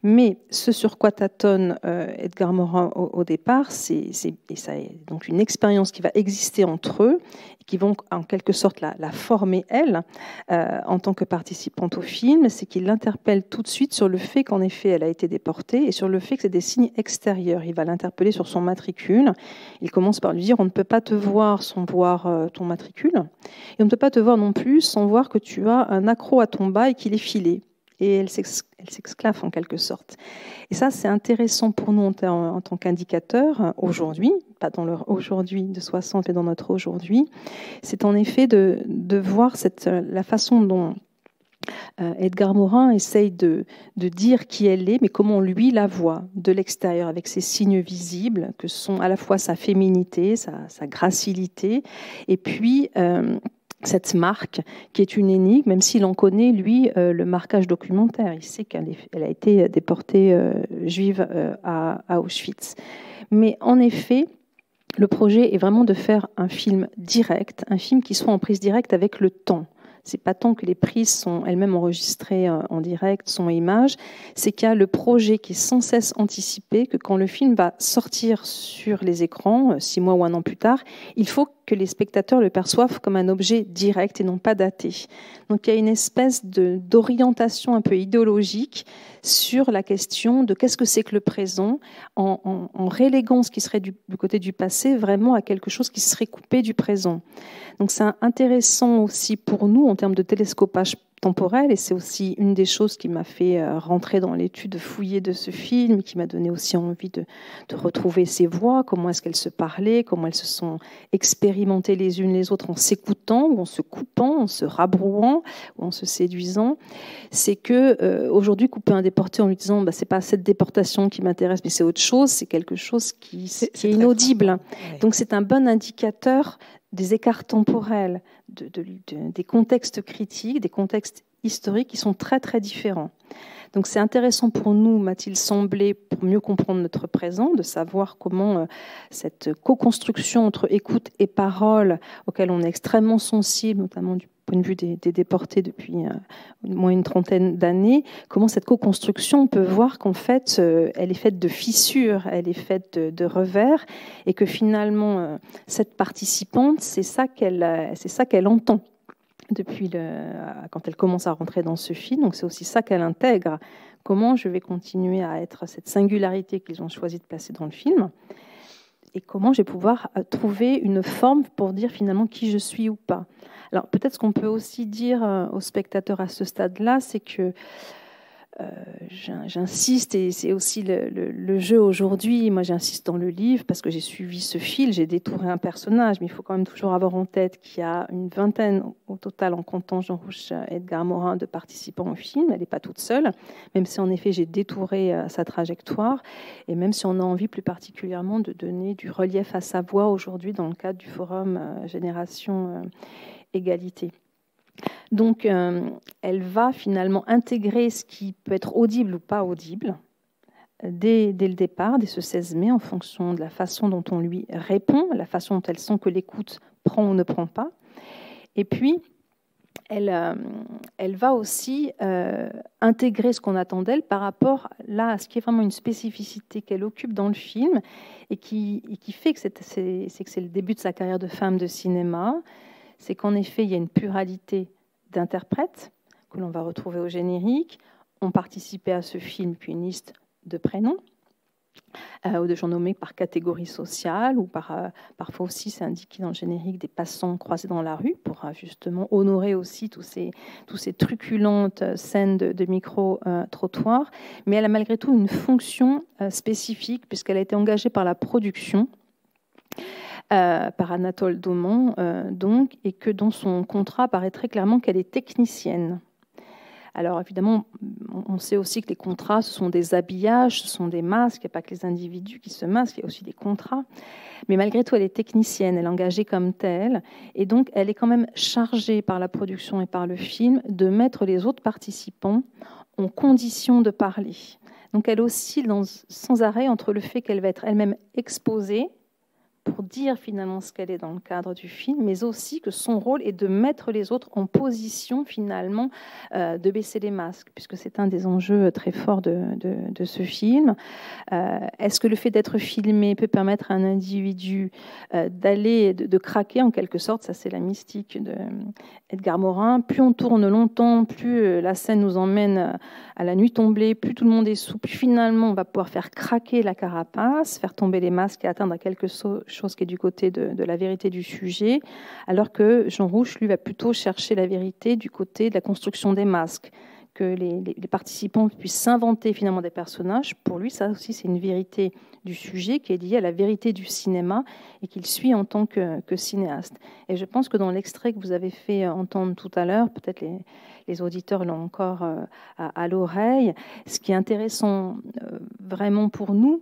Mais ce sur quoi tâtonne Edgar Morin au départ, et ça est donc une expérience qui va exister entre eux, et qui vont en quelque sorte la former elle, en tant que participante au film, c'est qu'il l'interpelle tout de suite sur le fait qu'en effet elle a été déportée, et sur le fait que c'est des signes extérieurs. Il va l'interpeller sur son matricule. Il commence par lui dire: on ne peut pas te voir sans voir ton matricule, et on ne peut pas te voir non plus sans voir que tu as un accroc à ton bas et qu'il est filé. Et elle s'exclave en quelque sorte. Et ça, c'est intéressant pour nous en tant qu'indicateur aujourd'hui, pas dans leur aujourd'hui de 60, mais dans notre aujourd'hui. C'est en effet de voir la façon dont Edgar Morin essaye de dire qui elle est, mais comment lui la voit de l'extérieur, avec ses signes visibles, que sont à la fois sa féminité, sa gracilité, et puis cette marque qui est une énigme, même s'il en connaît, lui, le marquage documentaire. Il sait qu'elle a été déportée juive à Auschwitz. Mais en effet, le projet est vraiment de faire un film direct, un film qui soit en prise directe avec le temps. C'est pas tant que les prises sont elles-mêmes enregistrées en direct, son et images, c'est qu'il y a le projet qui est sans cesse anticipé, que quand le film va sortir sur les écrans, 6 mois ou 1 an plus tard, il faut que les spectateurs le perçoivent comme un objet direct et non pas daté. Donc il y a une espèce d'orientation un peu idéologique sur la question de qu'est-ce que c'est que le présent, en reléguant ce qui serait du côté du passé vraiment à quelque chose qui serait coupé du présent. Donc c'est intéressant aussi pour nous en termes de télescopage temporel, et c'est aussi une des choses qui m'a fait rentrer dans l'étude fouillée de ce film, qui m'a donné aussi envie de retrouver ces voix, comment est-ce qu'elles se parlaient, comment elles se sont expérimentées les unes les autres en s'écoutant, ou en se coupant, en se rabrouant, ou en se séduisant. C'est que aujourd'hui, couper un déporté en lui disant c'est pas cette déportation qui m'intéresse, mais c'est autre chose, c'est quelque chose qui est inaudible. Ouais. Donc c'est un bon indicateur des écarts temporels, des contextes critiques, des contextes historiques qui sont très très différents. Donc c'est intéressant pour nous, m'a-t-il semblé, pour mieux comprendre notre présent, de savoir comment cette co-construction entre écoute et parole, auquel on est extrêmement sensible, notamment du point de vue des déportés depuis au moins une trentaine d'années, comment cette co-construction, on peut voir qu'en fait, elle est faite de fissures, elle est faite de revers, et que finalement, cette participante, c'est ça qu'elle entend depuis quand elle commence à rentrer dans ce film. Donc c'est aussi ça qu'elle intègre. Comment je vais continuer à être cette singularité qu'ils ont choisi de placer dans le film, et comment je vais pouvoir trouver une forme pour dire finalement qui je suis ou pas. Alors peut-être ce qu'on peut aussi dire aux spectateurs à ce stade-là, c'est que j'insiste, et c'est aussi le jeu aujourd'hui. Moi, j'insiste dans le livre parce que j'ai suivi ce fil, j'ai détouré un personnage, mais il faut quand même toujours avoir en tête qu'il y a une vingtaine au total, en comptant Jean Rouch, Edgar Morin, de participants au film. Elle n'est pas toute seule, même si en effet j'ai détouré sa trajectoire, et même si on a envie plus particulièrement de donner du relief à sa voix aujourd'hui dans le cadre du forum Génération Égalité. Donc, elle va finalement intégrer ce qui peut être audible ou pas audible dès le départ, dès ce 16 mai, en fonction de la façon dont on lui répond, la façon dont elle sent que l'écoute prend ou ne prend pas. Et puis, elle va aussi intégrer ce qu'on attend d'elle par rapport là, à ce qui est vraiment une spécificité qu'elle occupe dans le film et qui fait que c'est le début de sa carrière de femme de cinéma. C'est qu'en effet, il y a une pluralité d'interprètes que l'on va retrouver au générique. Ont participé à ce film puis une liste de prénoms ou de gens nommés par catégorie sociale, ou parfois aussi, c'est indiqué dans le générique, des passants croisés dans la rue pour justement honorer aussi tous ces truculentes scènes de micro-trottoir. Mais elle a malgré tout une fonction spécifique puisqu'elle a été engagée par la production, par Anatole Daumont, donc, et que dans son contrat apparaît très clairement qu'elle est technicienne. Alors évidemment, on sait aussi que les contrats, ce sont des habillages, ce sont des masques, il n'y a pas que les individus qui se masquent, il y a aussi des contrats. Mais malgré tout, elle est technicienne, elle est engagée comme telle, et donc elle est quand même chargée par la production et par le film de mettre les autres participants en condition de parler. Donc elle oscille sans arrêt entre le fait qu'elle va être elle-même exposée, pour dire finalement ce qu'elle est dans le cadre du film, mais aussi que son rôle est de mettre les autres en position finalement de baisser les masques, puisque c'est un des enjeux très forts de ce film. Est-ce que le fait d'être filmé peut permettre à un individu d'aller, de craquer en quelque sorte? Ça, c'est la mystique d'Edgar Morin. Plus on tourne longtemps, plus la scène nous emmène à la nuit tombée, plus tout le monde est sous, plus finalement on va pouvoir faire craquer la carapace, faire tomber les masques et atteindre à quelque chose qui est du côté de la vérité du sujet, alors que Jean Rouch, lui, va plutôt chercher la vérité du côté de la construction des masques, que les participants puissent s'inventer finalement des personnages. Pour lui, ça aussi, c'est une vérité du sujet qui est liée à la vérité du cinéma et qu'il suit en tant que cinéaste. Et je pense que dans l'extrait que vous avez fait entendre tout à l'heure, peut-être les auditeurs l'ont encore à l'oreille, ce qui est intéressant vraiment pour nous,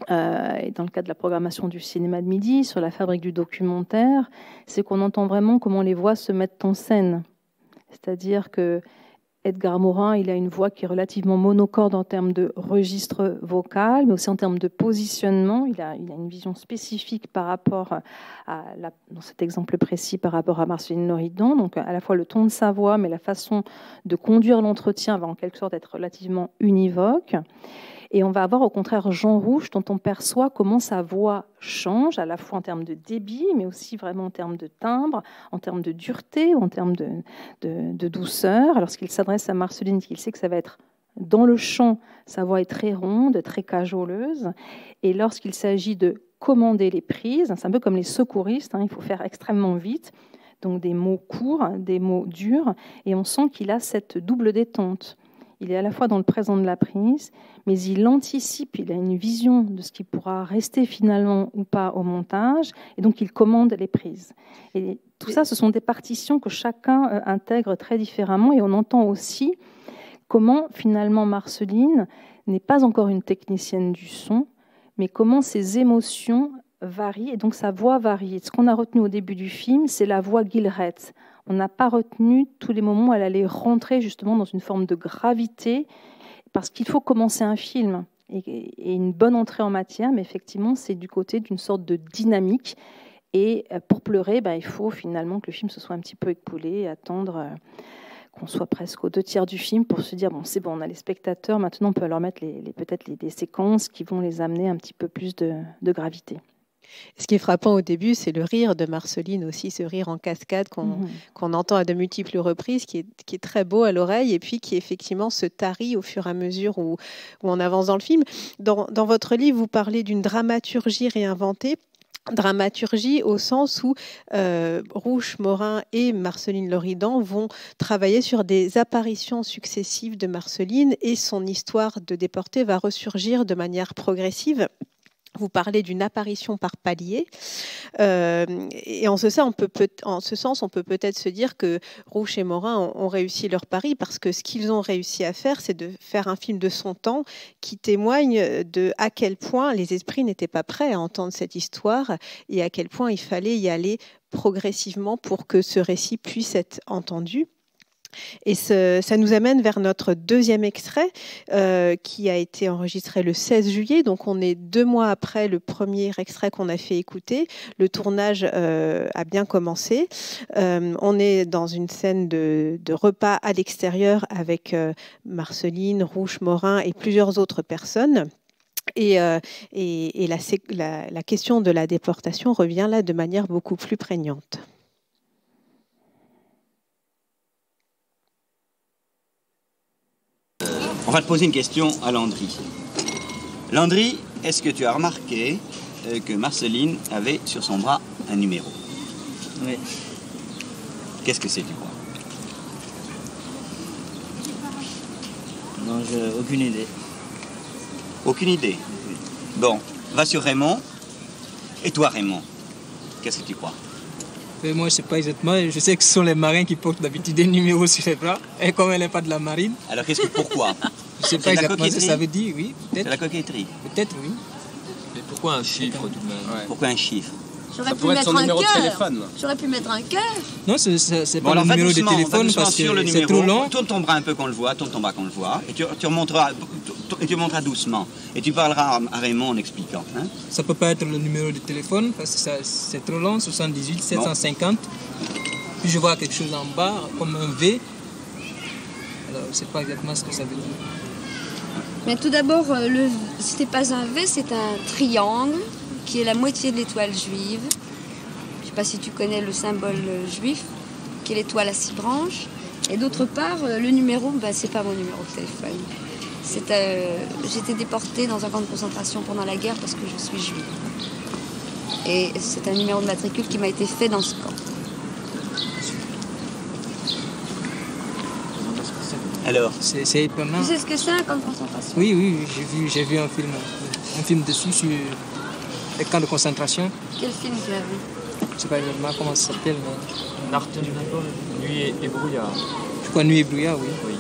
et dans le cadre de la programmation du cinéma de midi, sur la fabrique du documentaire, c'est qu'on entend vraiment comment les voix se mettent en scène. C'est-à-dire que Edgar Morin, il a une voix qui est relativement monocorde en termes de registre vocal, mais aussi en termes de positionnement. Il a une vision spécifique par rapport dans cet exemple précis, par rapport à Marceline Loridan. Donc à la fois le ton de sa voix, mais la façon de conduire l'entretien va en quelque sorte être relativement univoque. Et on va avoir au contraire Jean Rouch, dont on perçoit comment sa voix change, à la fois en termes de débit, mais aussi vraiment en termes de timbre, en termes de dureté, en termes de douceur. Lorsqu'il s'adresse à Marceline, il sait que ça va être dans le chant, sa voix est très ronde, très cajoleuse. Et lorsqu'il s'agit de commander les prises, c'est un peu comme les secouristes, il faut faire extrêmement vite, donc des mots courts, des mots durs, et on sent qu'il a cette double détente. Il est à la fois dans le présent de la prise, mais il anticipe, il a une vision de ce qui pourra rester finalement ou pas au montage, et donc il commande les prises. Et tout ça, ce sont des partitions que chacun intègre très différemment, et on entend aussi comment finalement Marceline n'est pas encore une technicienne du son, mais comment ses émotions varient, et donc sa voix varie. Ce qu'on a retenu au début du film, c'est la voix guillerette. On n'a pas retenu tous les moments où elle allait rentrer justement dans une forme de gravité, parce qu'il faut commencer un film et une bonne entrée en matière, mais effectivement, c'est du côté d'une sorte de dynamique. Et pour pleurer, il faut finalement que le film se soit un petit peu écoulé et attendre qu'on soit presque aux 2/3 du film pour se dire, bon, c'est bon, on a les spectateurs, maintenant on peut leur mettre peut-être des séquences qui vont les amener un petit peu plus de gravité. Ce qui est frappant au début, c'est le rire de Marceline aussi, ce rire en cascade qu'on entend à de multiples reprises, qui est très beau à l'oreille et puis qui effectivement se tarit au fur et à mesure où on avance dans le film. Dans votre livre, vous parlez d'une dramaturgie réinventée. dramaturgie au sens où Rouch Morin et Marceline Loridan vont travailler sur des apparitions successives de Marceline et son histoire de déportée va ressurgir de manière progressive. Vous parlez d'une apparition par palier. Et en ce sens, on peut peut-être se dire que Rouch et Morin ont réussi leur pari parce que ce qu'ils ont réussi à faire, c'est de faire un film de son temps qui témoigne de à quel point les esprits n'étaient pas prêts à entendre cette histoire et à quel point il fallait y aller progressivement pour que ce récit puisse être entendu. Et ça nous amène vers notre deuxième extrait qui a été enregistré le 16 juillet. Donc on est 2 mois après le premier extrait qu'on a fait écouter. Le tournage a bien commencé. On est dans une scène de repas à l'extérieur avec Marceline, Rouch, Morin et plusieurs autres personnes. Et la question de la déportation revient là de manière beaucoup plus prégnante. On va te poser une question à Landry. Landry, est-ce que tu as remarqué que Marceline avait sur son bras un numéro? Oui. Qu'est-ce que c'est, tu crois? Non, j'ai aucune idée. Aucune idée? Bon, va sur Raymond. Et toi, Raymond, qu'est-ce que tu crois? Moi, je ne sais pas exactement. Je sais que ce sont les marins qui portent d'habitude des numéros sur les bras. Et comme elle n'est pas de la marine... Alors, pourquoi? Je ne sais pas exactement ce que ça veut dire, oui. C'est la coquetterie. Peut-être, oui. Mais pourquoi un chiffre, tout de même? Ouais. Pourquoi un chiffre? J'aurais pu mettre son numéro de téléphone. J'aurais pu mettre un cœur. Non, c'est pas le numéro de téléphone parce que c'est trop long. Tourne ton bras un peu qu'on le voit, et tu remonteras doucement. Et tu parleras à Raymond en expliquant. Hein? Ça peut pas être le numéro de téléphone parce que c'est trop long, 78 750. Puis je vois quelque chose en bas, comme un V. Alors, je ne sais pas exactement ce que ça veut dire. Mais tout d'abord, c'était pas un V, c'est un triangle qui est la moitié de l'étoile juive. Je ne sais pas si tu connais le symbole juif, qui est l'étoile à 6 branches. Et d'autre part, le numéro, c'est pas mon numéro de téléphone. J'étais déportée dans un camp de concentration pendant la guerre parce que je suis juive. Et c'est un numéro de matricule qui m'a été fait dans ce camp. Alors, c'est étonnant. Tu sais ce que c'est un camp de concentration? Oui, j'ai vu un film dessus sur les camps de concentration. Quel film tu as vu? Je ne sais pas exactement comment ça s'appelle, mais... Nuit et brouillard. Je crois Nuit et brouillard, oui.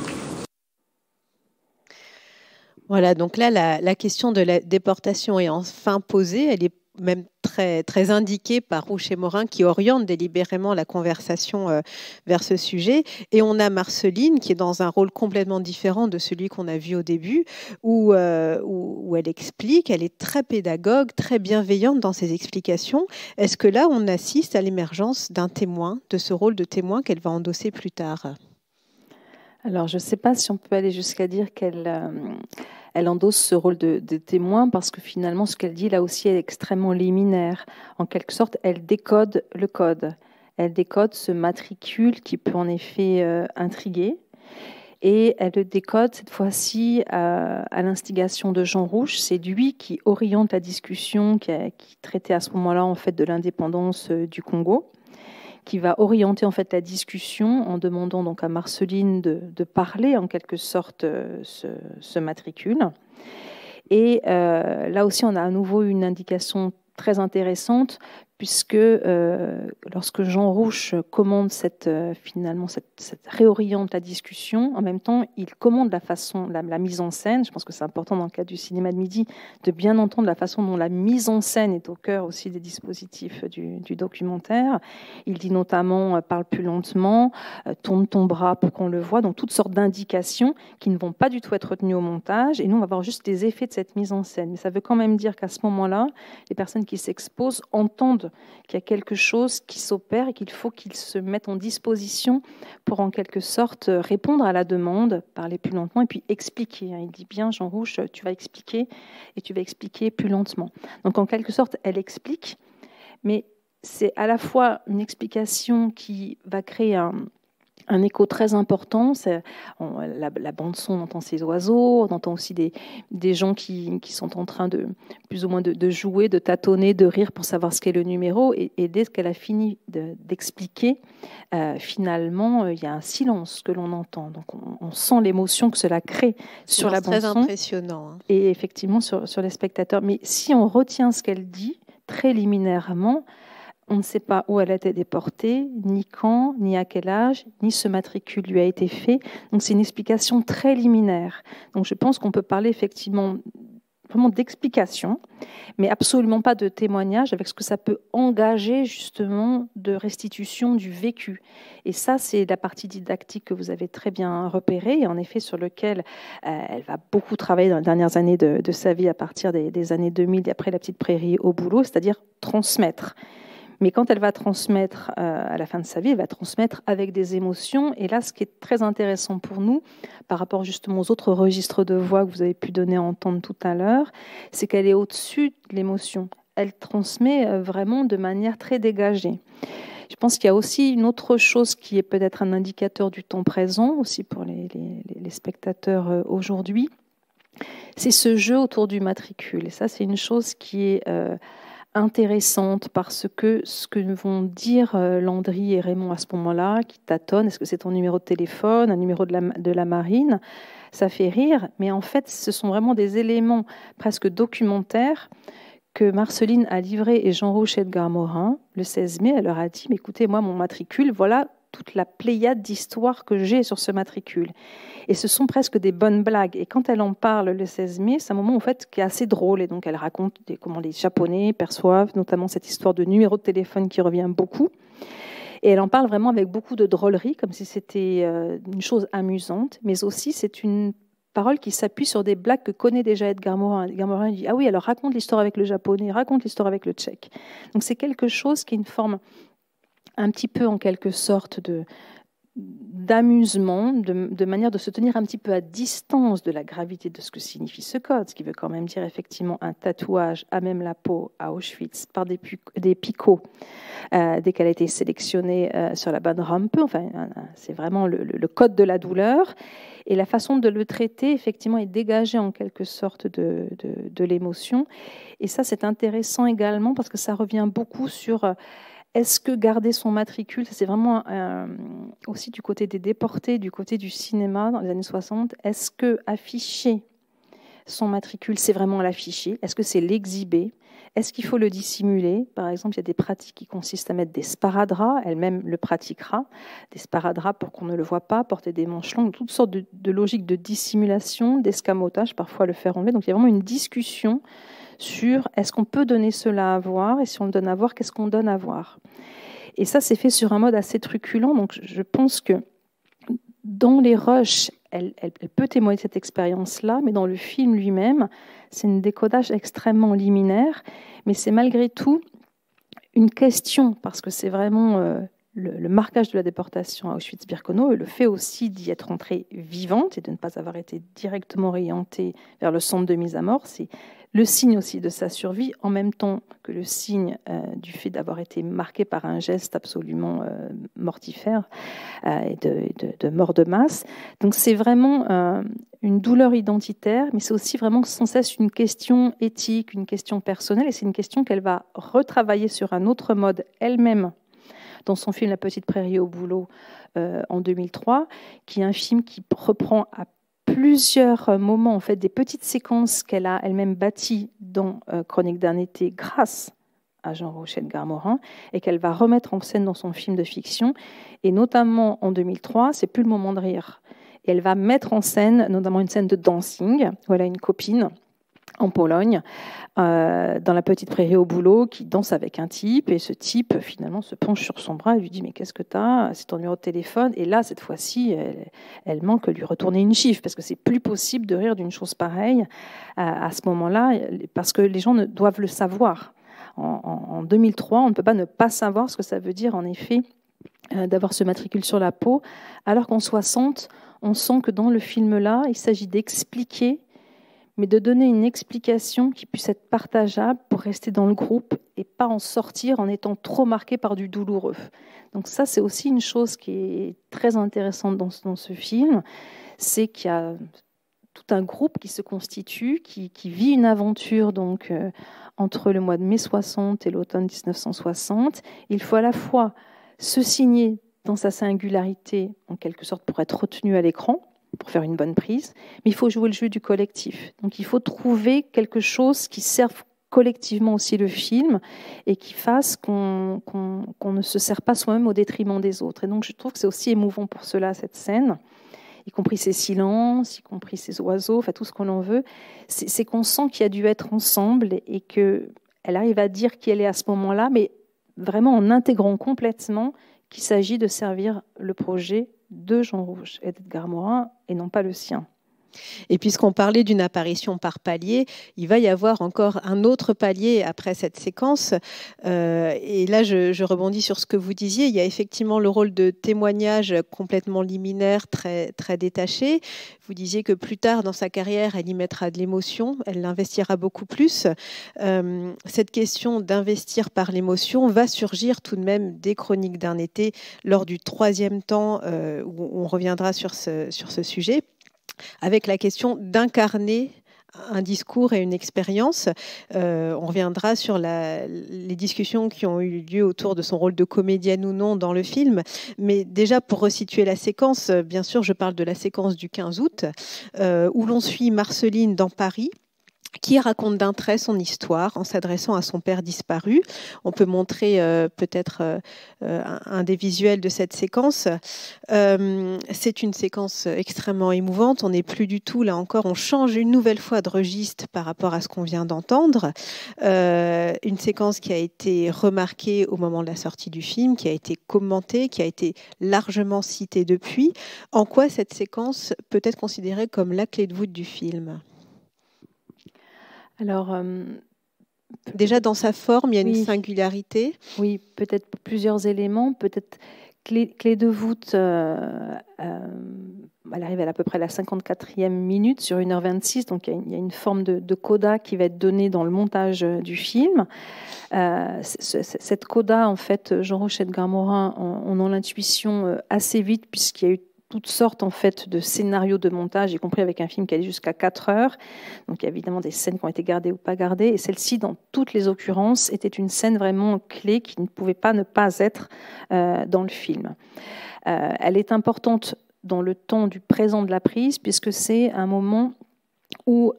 Voilà, donc là, la question de la déportation est enfin posée. Elle est même très, très indiquée par Rouch et Morin qui orientent délibérément la conversation vers ce sujet. Et on a Marceline qui est dans un rôle complètement différent de celui qu'on a vu au début, où elle explique, elle est très pédagogue, très bienveillante dans ses explications. Est-ce que là, on assiste à l'émergence d'un témoin, de ce rôle de témoin qu'elle va endosser plus tard? Alors, je ne sais pas si on peut aller jusqu'à dire qu'elle endosse ce rôle de témoin, parce que finalement, ce qu'elle dit là aussi est extrêmement liminaire. En quelque sorte, elle décode le code. Elle décode ce matricule qui peut en effet intriguer. Et elle le décode cette fois-ci à l'instigation de Jean Rouch. C'est lui qui oriente la discussion, qui traitait à ce moment-là en fait de l'indépendance du Congo, qui va orienter en fait la discussion en demandant donc à Marceline de parler en quelque sorte ce matricule. Et là aussi, on a à nouveau une indication très intéressante, puisque lorsque Jean Rouch commande finalement réoriente la discussion, en même temps, il commande la mise en scène. Je pense que c'est important dans le cadre du cinéma de midi de bien entendre la façon dont la mise en scène est au cœur aussi des dispositifs du documentaire. Il dit notamment parle plus lentement, tourne ton bras pour qu'on le voit, donc toutes sortes d'indications qui ne vont pas du tout être retenues au montage. Et nous, on va voir juste les effets de cette mise en scène. Mais ça veut quand même dire qu'à ce moment-là, les personnes qui s'exposent entendent qu'il y a quelque chose qui s'opère et qu'il faut qu'ils se mettent en disposition pour en quelque sorte répondre à la demande, parler plus lentement et puis expliquer. Il dit bien, Jean Rouch, tu vas expliquer et tu vas expliquer plus lentement. Donc en quelque sorte, elle explique, mais c'est à la fois une explication qui va créer un écho très important. La bande-son, on entend ces oiseaux, on entend aussi des gens qui sont en train de, plus ou moins, de jouer, de tâtonner, de rire pour savoir ce qu'est le numéro. Et dès qu'elle a fini d'expliquer, finalement, il y a un silence que l'on entend. Donc, on sent l'émotion que cela crée sur la bande-son. C'est très impressionnant. Hein. Et effectivement, sur les spectateurs. Mais si on retient ce qu'elle dit, très liminairement, on ne sait pas où elle a été déportée, ni quand, ni à quel âge, ni ce matricule lui a été fait. Donc c'est une explication très liminaire. Donc je pense qu'on peut parler effectivement vraiment d'explication, mais absolument pas de témoignage avec ce que ça peut engager justement de restitution du vécu. Et ça, c'est la partie didactique que vous avez très bien repérée et en effet sur lequel elle va beaucoup travailler dans les dernières années de sa vie à partir des années 2000 et après La Petite Prairie au boulot, c'est-à-dire transmettre. Mais quand elle va transmettre à la fin de sa vie, elle va transmettre avec des émotions. Et là, ce qui est très intéressant pour nous, par rapport justement aux autres registres de voix que vous avez pu donner à entendre tout à l'heure, c'est qu'elle est au-dessus de l'émotion. Elle transmet vraiment de manière très dégagée. Je pense qu'il y a aussi une autre chose qui est peut-être un indicateur du temps présent, aussi pour les spectateurs aujourd'hui. C'est ce jeu autour du matricule. Et ça, c'est une chose qui est intéressante parce que ce que vont dire Landry et Raymond à ce moment-là, qui tâtonnent, est-ce que c'est ton numéro de téléphone, un numéro de la marine, ça fait rire, mais en fait, ce sont vraiment des éléments presque documentaires que Marceline a livrés et Jean Rouch et Edgar Morin le 16 mai. Elle leur a dit, mais écoutez, moi, mon matricule, voilà toute la pléiade d'histoires que j'ai sur ce matricule. Et ce sont presque des bonnes blagues. Et quand elle en parle le 16 mai, c'est un moment en fait, qui est assez drôle. Et donc elle raconte comment les Japonais perçoivent notamment cette histoire de numéro de téléphone qui revient beaucoup. Et elle en parle vraiment avec beaucoup de drôlerie, comme si c'était une chose amusante. Mais aussi, c'est une parole qui s'appuie sur des blagues que connaît déjà Edgar Morin. Edgar Morin dit « Ah oui, alors raconte l'histoire avec le japonais, raconte l'histoire avec le tchèque ». Donc c'est quelque chose qui est une forme un petit peu en quelque sorte d'amusement, de manière de se tenir un petit peu à distance de la gravité de ce que signifie ce code, ce qui veut quand même dire effectivement un tatouage à même la peau à Auschwitz par des picots dès qu'elle a été sélectionnée sur la bonne rampe. Enfin, c'est vraiment le code de la douleur. Et la façon de le traiter, effectivement, est dégagée en quelque sorte de l'émotion. Et ça, c'est intéressant également parce que ça revient beaucoup sur... Est-ce que garder son matricule, ça c'est vraiment aussi du côté des déportés, du côté du cinéma dans les années 60, est-ce que afficher son matricule, c'est vraiment l'afficher? Est-ce que c'est l'exhiber? Est-ce qu'il faut le dissimuler? Par exemple, il y a des pratiques qui consistent à mettre des sparadraps, elle-même le pratiquera, des sparadraps pour qu'on ne le voit pas, porter des manches longues, toutes sortes de logiques de dissimulation, d'escamotage, parfois le faire enlever. Donc il y a vraiment une discussion sur est-ce qu'on peut donner cela à voir, et si on le donne à voir, qu'est-ce qu'on donne à voir. Et ça, c'est fait sur un mode assez truculent, donc je pense que dans les rushs, elle peut témoigner de cette expérience-là, mais dans le film lui-même, c'est un décodage extrêmement liminaire, mais c'est malgré tout une question, parce que c'est vraiment le marquage de la déportation à Auschwitz-Birkenau et le fait aussi d'y être entrée vivante et de ne pas avoir été directement orientée vers le centre de mise à mort, c'est le signe aussi de sa survie, en même temps que le signe du fait d'avoir été marqué par un geste absolument mortifère et de mort de masse. Donc c'est vraiment une douleur identitaire, mais c'est aussi vraiment sans cesse une question éthique, une question personnelle, et c'est une question qu'elle va retravailler sur un autre mode elle-même dans son film La Petite Prairie au boulot en 2003, qui est un film qui reprend à plusieurs moments, en fait, des petites séquences qu'elle a elle-même bâties dans Chronique d'un été grâce à Jean Rouch et Edgar Morin, et qu'elle va remettre en scène dans son film de fiction. Et notamment en 2003, c'est plus le moment de rire. Et elle va mettre en scène notamment une scène de dancing, où elle a une copine en Pologne, dans La Petite Prairie au boulot, qui danse avec un type, et ce type finalement se penche sur son bras et lui dit « Mais qu'est-ce que t'as? C'est ton numéro de téléphone ?» Et là, cette fois-ci, elle manque lui retourner une gifle, parce que c'est plus possible de rire d'une chose pareille à ce moment-là, parce que les gens ne doivent le savoir. En 2003, on ne peut pas ne pas savoir ce que ça veut dire, en effet, d'avoir ce matricule sur la peau, alors qu'en 60, on sent que dans le film-là, il s'agit d'expliquer, mais de donner une explication qui puisse être partageable pour rester dans le groupe et pas en sortir en étant trop marqué par du douloureux. Donc ça, c'est aussi une chose qui est très intéressante dans ce film, c'est qu'il y a tout un groupe qui se constitue, qui vit une aventure donc, entre le mois de mai 60 et l'automne 1960. Il faut à la fois se signer dans sa singularité, en quelque sorte, pour être retenu à l'écran, pour faire une bonne prise, mais il faut jouer le jeu du collectif. Donc il faut trouver quelque chose qui serve collectivement aussi le film et qui fasse qu'on ne se sert pas soi-même au détriment des autres. Et donc je trouve que c'est aussi émouvant pour cela, cette scène, y compris ces silences, y compris ces oiseaux, enfin tout ce qu'on en veut. C'est qu'on sent qu'il y a dû être ensemble et qu'elle arrive à dire qui elle est à ce moment-là, mais vraiment en intégrant complètement qu'il s'agit de servir le projet de Jean Rouch et d'Edgar Morin et non pas le sien. Et puisqu'on parlait d'une apparition par palier, il va y avoir encore un autre palier après cette séquence. Et là, je rebondis sur ce que vous disiez. Il y a effectivement le rôle de témoignage complètement liminaire, très, très détaché. Vous disiez que plus tard dans sa carrière, elle y mettra de l'émotion, elle l'investira beaucoup plus. Cette question d'investir par l'émotion va surgir tout de même des Chroniques d'un été lors du 3e temps, où on reviendra sur ce sujet, avec la question d'incarner un discours et une expérience. On reviendra sur les discussions qui ont eu lieu autour de son rôle de comédienne ou non dans le film. Mais déjà, pour resituer la séquence, bien sûr, je parle de la séquence du 15 août, où l'on suit Marceline dans Paris, qui raconte d'un trait son histoire en s'adressant à son père disparu. On peut montrer peut-être un des visuels de cette séquence. C'est une séquence extrêmement émouvante. On n'est plus du tout, là encore, on change une nouvelle fois de registre par rapport à ce qu'on vient d'entendre. Une séquence qui a été remarquée au moment de la sortie du film, qui a été commentée, qui a été largement citée depuis. En quoi cette séquence peut être considérée comme la clé de voûte du film ? Alors, déjà dans sa forme, il y a une singularité. Oui, peut-être plusieurs éléments. Peut-être clé de voûte, elle arrive à peu près la 54e minute sur 1h26. Donc il y a une forme de coda qui va être donnée dans le montage du film. Cette coda, en fait, Jean Rouch et Edgar Morin, on a l'intuition assez vite, puisqu'il y a eu toutes sortes en fait de scénarios de montage, y compris avec un film qui allait jusqu'à 4 heures. Donc il y a évidemment des scènes qui ont été gardées ou pas gardées. Et celle-ci, dans toutes les occurrences, était une scène vraiment clé qui ne pouvait pas ne pas être dans le film. Elle est importante dans le temps du présent de la prise, puisque c'est un moment où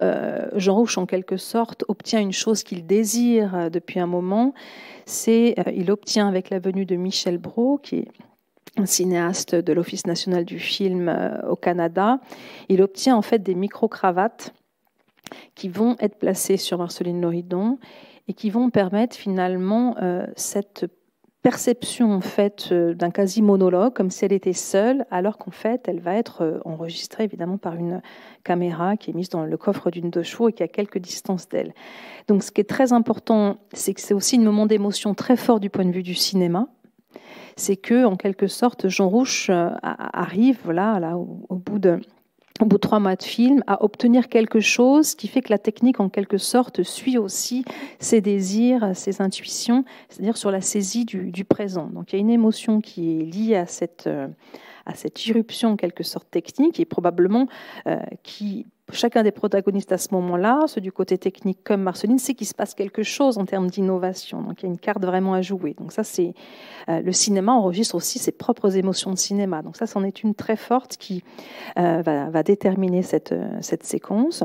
Jean Rouch, en quelque sorte, obtient une chose qu'il désire depuis un moment. Il obtient, avec la venue de Michel Brault, qui est un cinéaste de l'Office national du film au Canada, il obtient en fait des micro-cravates qui vont être placées sur Marceline Loridon et qui vont permettre finalement cette perception en fait d'un quasi-monologue, comme si elle était seule, alors qu'en fait elle va être enregistrée évidemment par une caméra qui est mise dans le coffre d'une 2 chevaux et qui a quelques distances d'elle. Donc ce qui est très important, c'est que c'est aussi un moment d'émotion très fort du point de vue du cinéma. C'est que, en quelque sorte, Jean Rouch arrive, voilà, au bout de 3 mois de film, à obtenir quelque chose qui fait que la technique, en quelque sorte, suit aussi ses désirs, ses intuitions, c'est-à-dire sur la saisie du présent. Donc, il y a une émotion qui est liée à cette irruption, en quelque sorte, technique, et probablement chacun des protagonistes à ce moment-là, ceux du côté technique comme Marceline, sait qu'il se passe quelque chose en termes d'innovation. Donc il y a une carte vraiment à jouer. Donc ça, c'est le cinéma enregistre aussi ses propres émotions de cinéma. Donc ça, c'en est une très forte qui va déterminer cette séquence.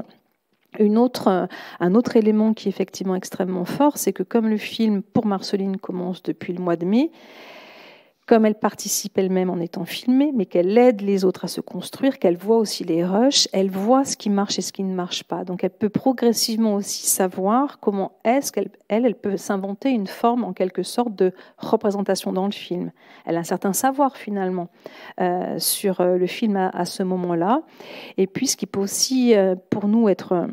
Un autre élément qui est effectivement extrêmement fort, c'est que comme le film pour Marceline commence depuis le mois de mai, comme elle participe elle-même en étant filmée, mais qu'elle aide les autres à se construire, qu'elle voit aussi les rushs, elle voit ce qui marche et ce qui ne marche pas. Donc elle peut progressivement aussi savoir comment est-ce qu'elle peut s'inventer une forme en quelque sorte de représentation dans le film. Elle a un certain savoir finalement sur le film à ce moment-là. Et puis ce qui peut aussi pour nous être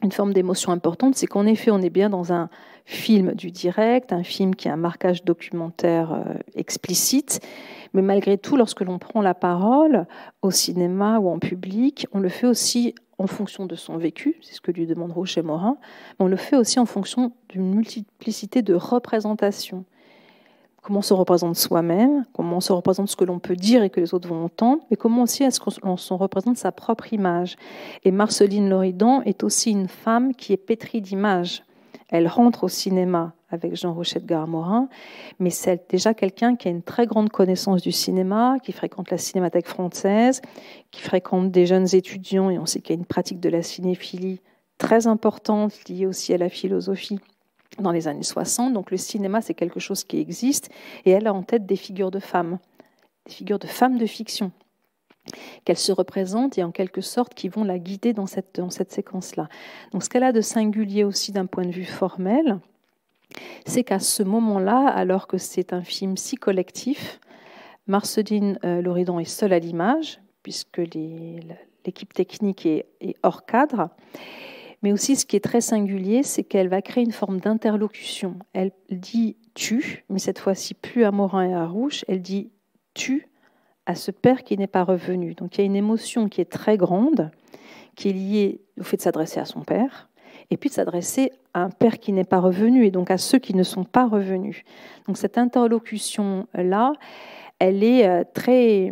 une forme d'émotion importante, c'est qu'en effet on est bien dans un film du direct, un film qui a un marquage documentaire explicite, mais malgré tout, lorsque l'on prend la parole au cinéma ou en public, on le fait aussi en fonction de son vécu, c'est ce que lui demande Rouch et Morin, mais on le fait aussi en fonction d'une multiplicité de représentations. Comment on se représente soi-même, comment on se représente ce que l'on peut dire et que les autres vont entendre, mais comment aussi est-ce qu'on se représente sa propre image. Et Marceline Loridan est aussi une femme qui est pétrie d'images. Elle rentre au cinéma avec Jean Rouch Edgar Morin, mais c'est déjà quelqu'un qui a une très grande connaissance du cinéma, qui fréquente la Cinémathèque française, qui fréquente des jeunes étudiants, et on sait qu'il y a une pratique de la cinéphilie très importante, liée aussi à la philosophie dans les années 60. Donc le cinéma, c'est quelque chose qui existe, et elle a en tête des figures de femmes de fiction, qu'elle se représente et en quelque sorte qui vont la guider dans cette séquence-là. Donc ce qu'elle a de singulier aussi d'un point de vue formel, c'est qu'à ce moment-là, alors que c'est un film si collectif, Marceline Loridan est seule à l'image, puisque l'équipe technique est hors cadre. Mais aussi, ce qui est très singulier, c'est qu'elle va créer une forme d'interlocution. Elle dit « tu », mais cette fois-ci plus à Morin et à Rouch, elle dit « tu » à ce père qui n'est pas revenu. Donc il y a une émotion qui est très grande, qui est liée au fait de s'adresser à son père, et puis de s'adresser à un père qui n'est pas revenu, et donc à ceux qui ne sont pas revenus. Donc cette interlocution-là, elle est très,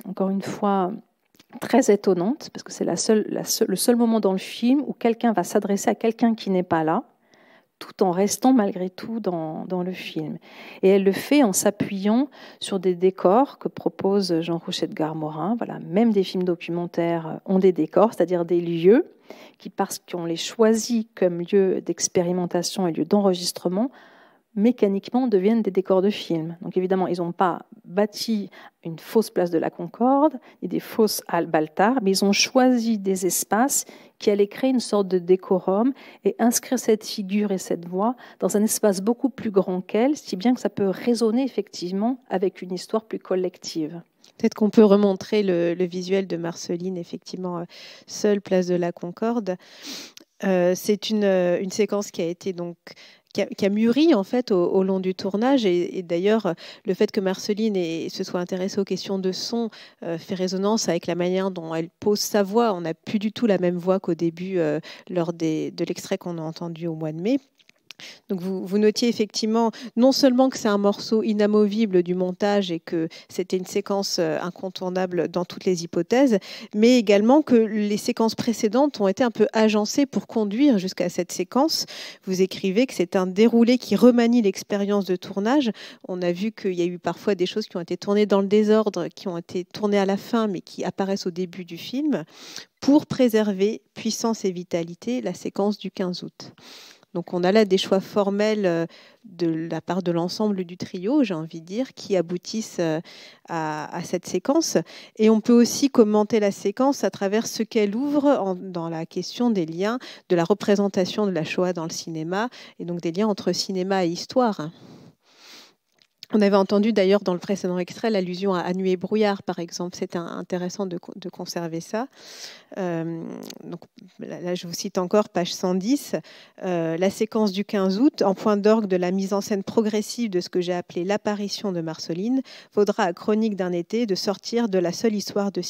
encore une fois, très étonnante, parce que c'est le seul moment dans le film où quelqu'un va s'adresser à quelqu'un qui n'est pas là, tout en restant malgré tout dans le film. Et elle le fait en s'appuyant sur des décors que propose Jean Rouch Edgar Morin. Voilà, même des films documentaires ont des décors, c'est-à-dire des lieux qui, parce qu'on les choisit comme lieu d'expérimentation et lieu d'enregistrement, mécaniquement deviennent des décors de film. Donc évidemment, ils n'ont pas bâti une fausse place de la Concorde et des fausses halles Baltard, mais ils ont choisi des espaces qui allaient créer une sorte de décorum et inscrire cette figure et cette voix dans un espace beaucoup plus grand qu'elle, si bien que ça peut résonner effectivement avec une histoire plus collective. Peut-être qu'on peut remontrer le visuel de Marceline, effectivement, seule place de la Concorde. C'est une séquence qui a été donc qui a mûri en fait au long du tournage, et d'ailleurs le fait que Marceline se soit intéressée aux questions de son fait résonance avec la manière dont elle pose sa voix. On n'a plus du tout la même voix qu'au début lors de l'extrait qu'on a entendu au mois de mai. Donc vous notiez effectivement non seulement que c'est un morceau inamovible du montage et que c'était une séquence incontournable dans toutes les hypothèses, mais également que les séquences précédentes ont été un peu agencées pour conduire jusqu'à cette séquence. Vous écrivez que c'est un déroulé qui remanie l'expérience de tournage. On a vu qu'il y a eu parfois des choses qui ont été tournées dans le désordre, qui ont été tournées à la fin, mais qui apparaissent au début du film, pour préserver puissance et vitalité la séquence du 15 août. Donc on a là des choix formels de la part de l'ensemble du trio, j'ai envie de dire, qui aboutissent à cette séquence. Et on peut aussi commenter la séquence à travers ce qu'elle ouvre dans la question des liens de la représentation de la Shoah dans le cinéma, et donc des liens entre cinéma et histoire. On avait entendu d'ailleurs dans le précédent extrait l'allusion à Nuit et brouillard, par exemple. C'était intéressant de conserver ça. Donc, là, je vous cite encore, page 110. La séquence du 15 août, en point d'orgue de la mise en scène progressive de ce que j'ai appelé l'apparition de Marceline, vaudra à Chronique d'un été de sortir de la seule histoire du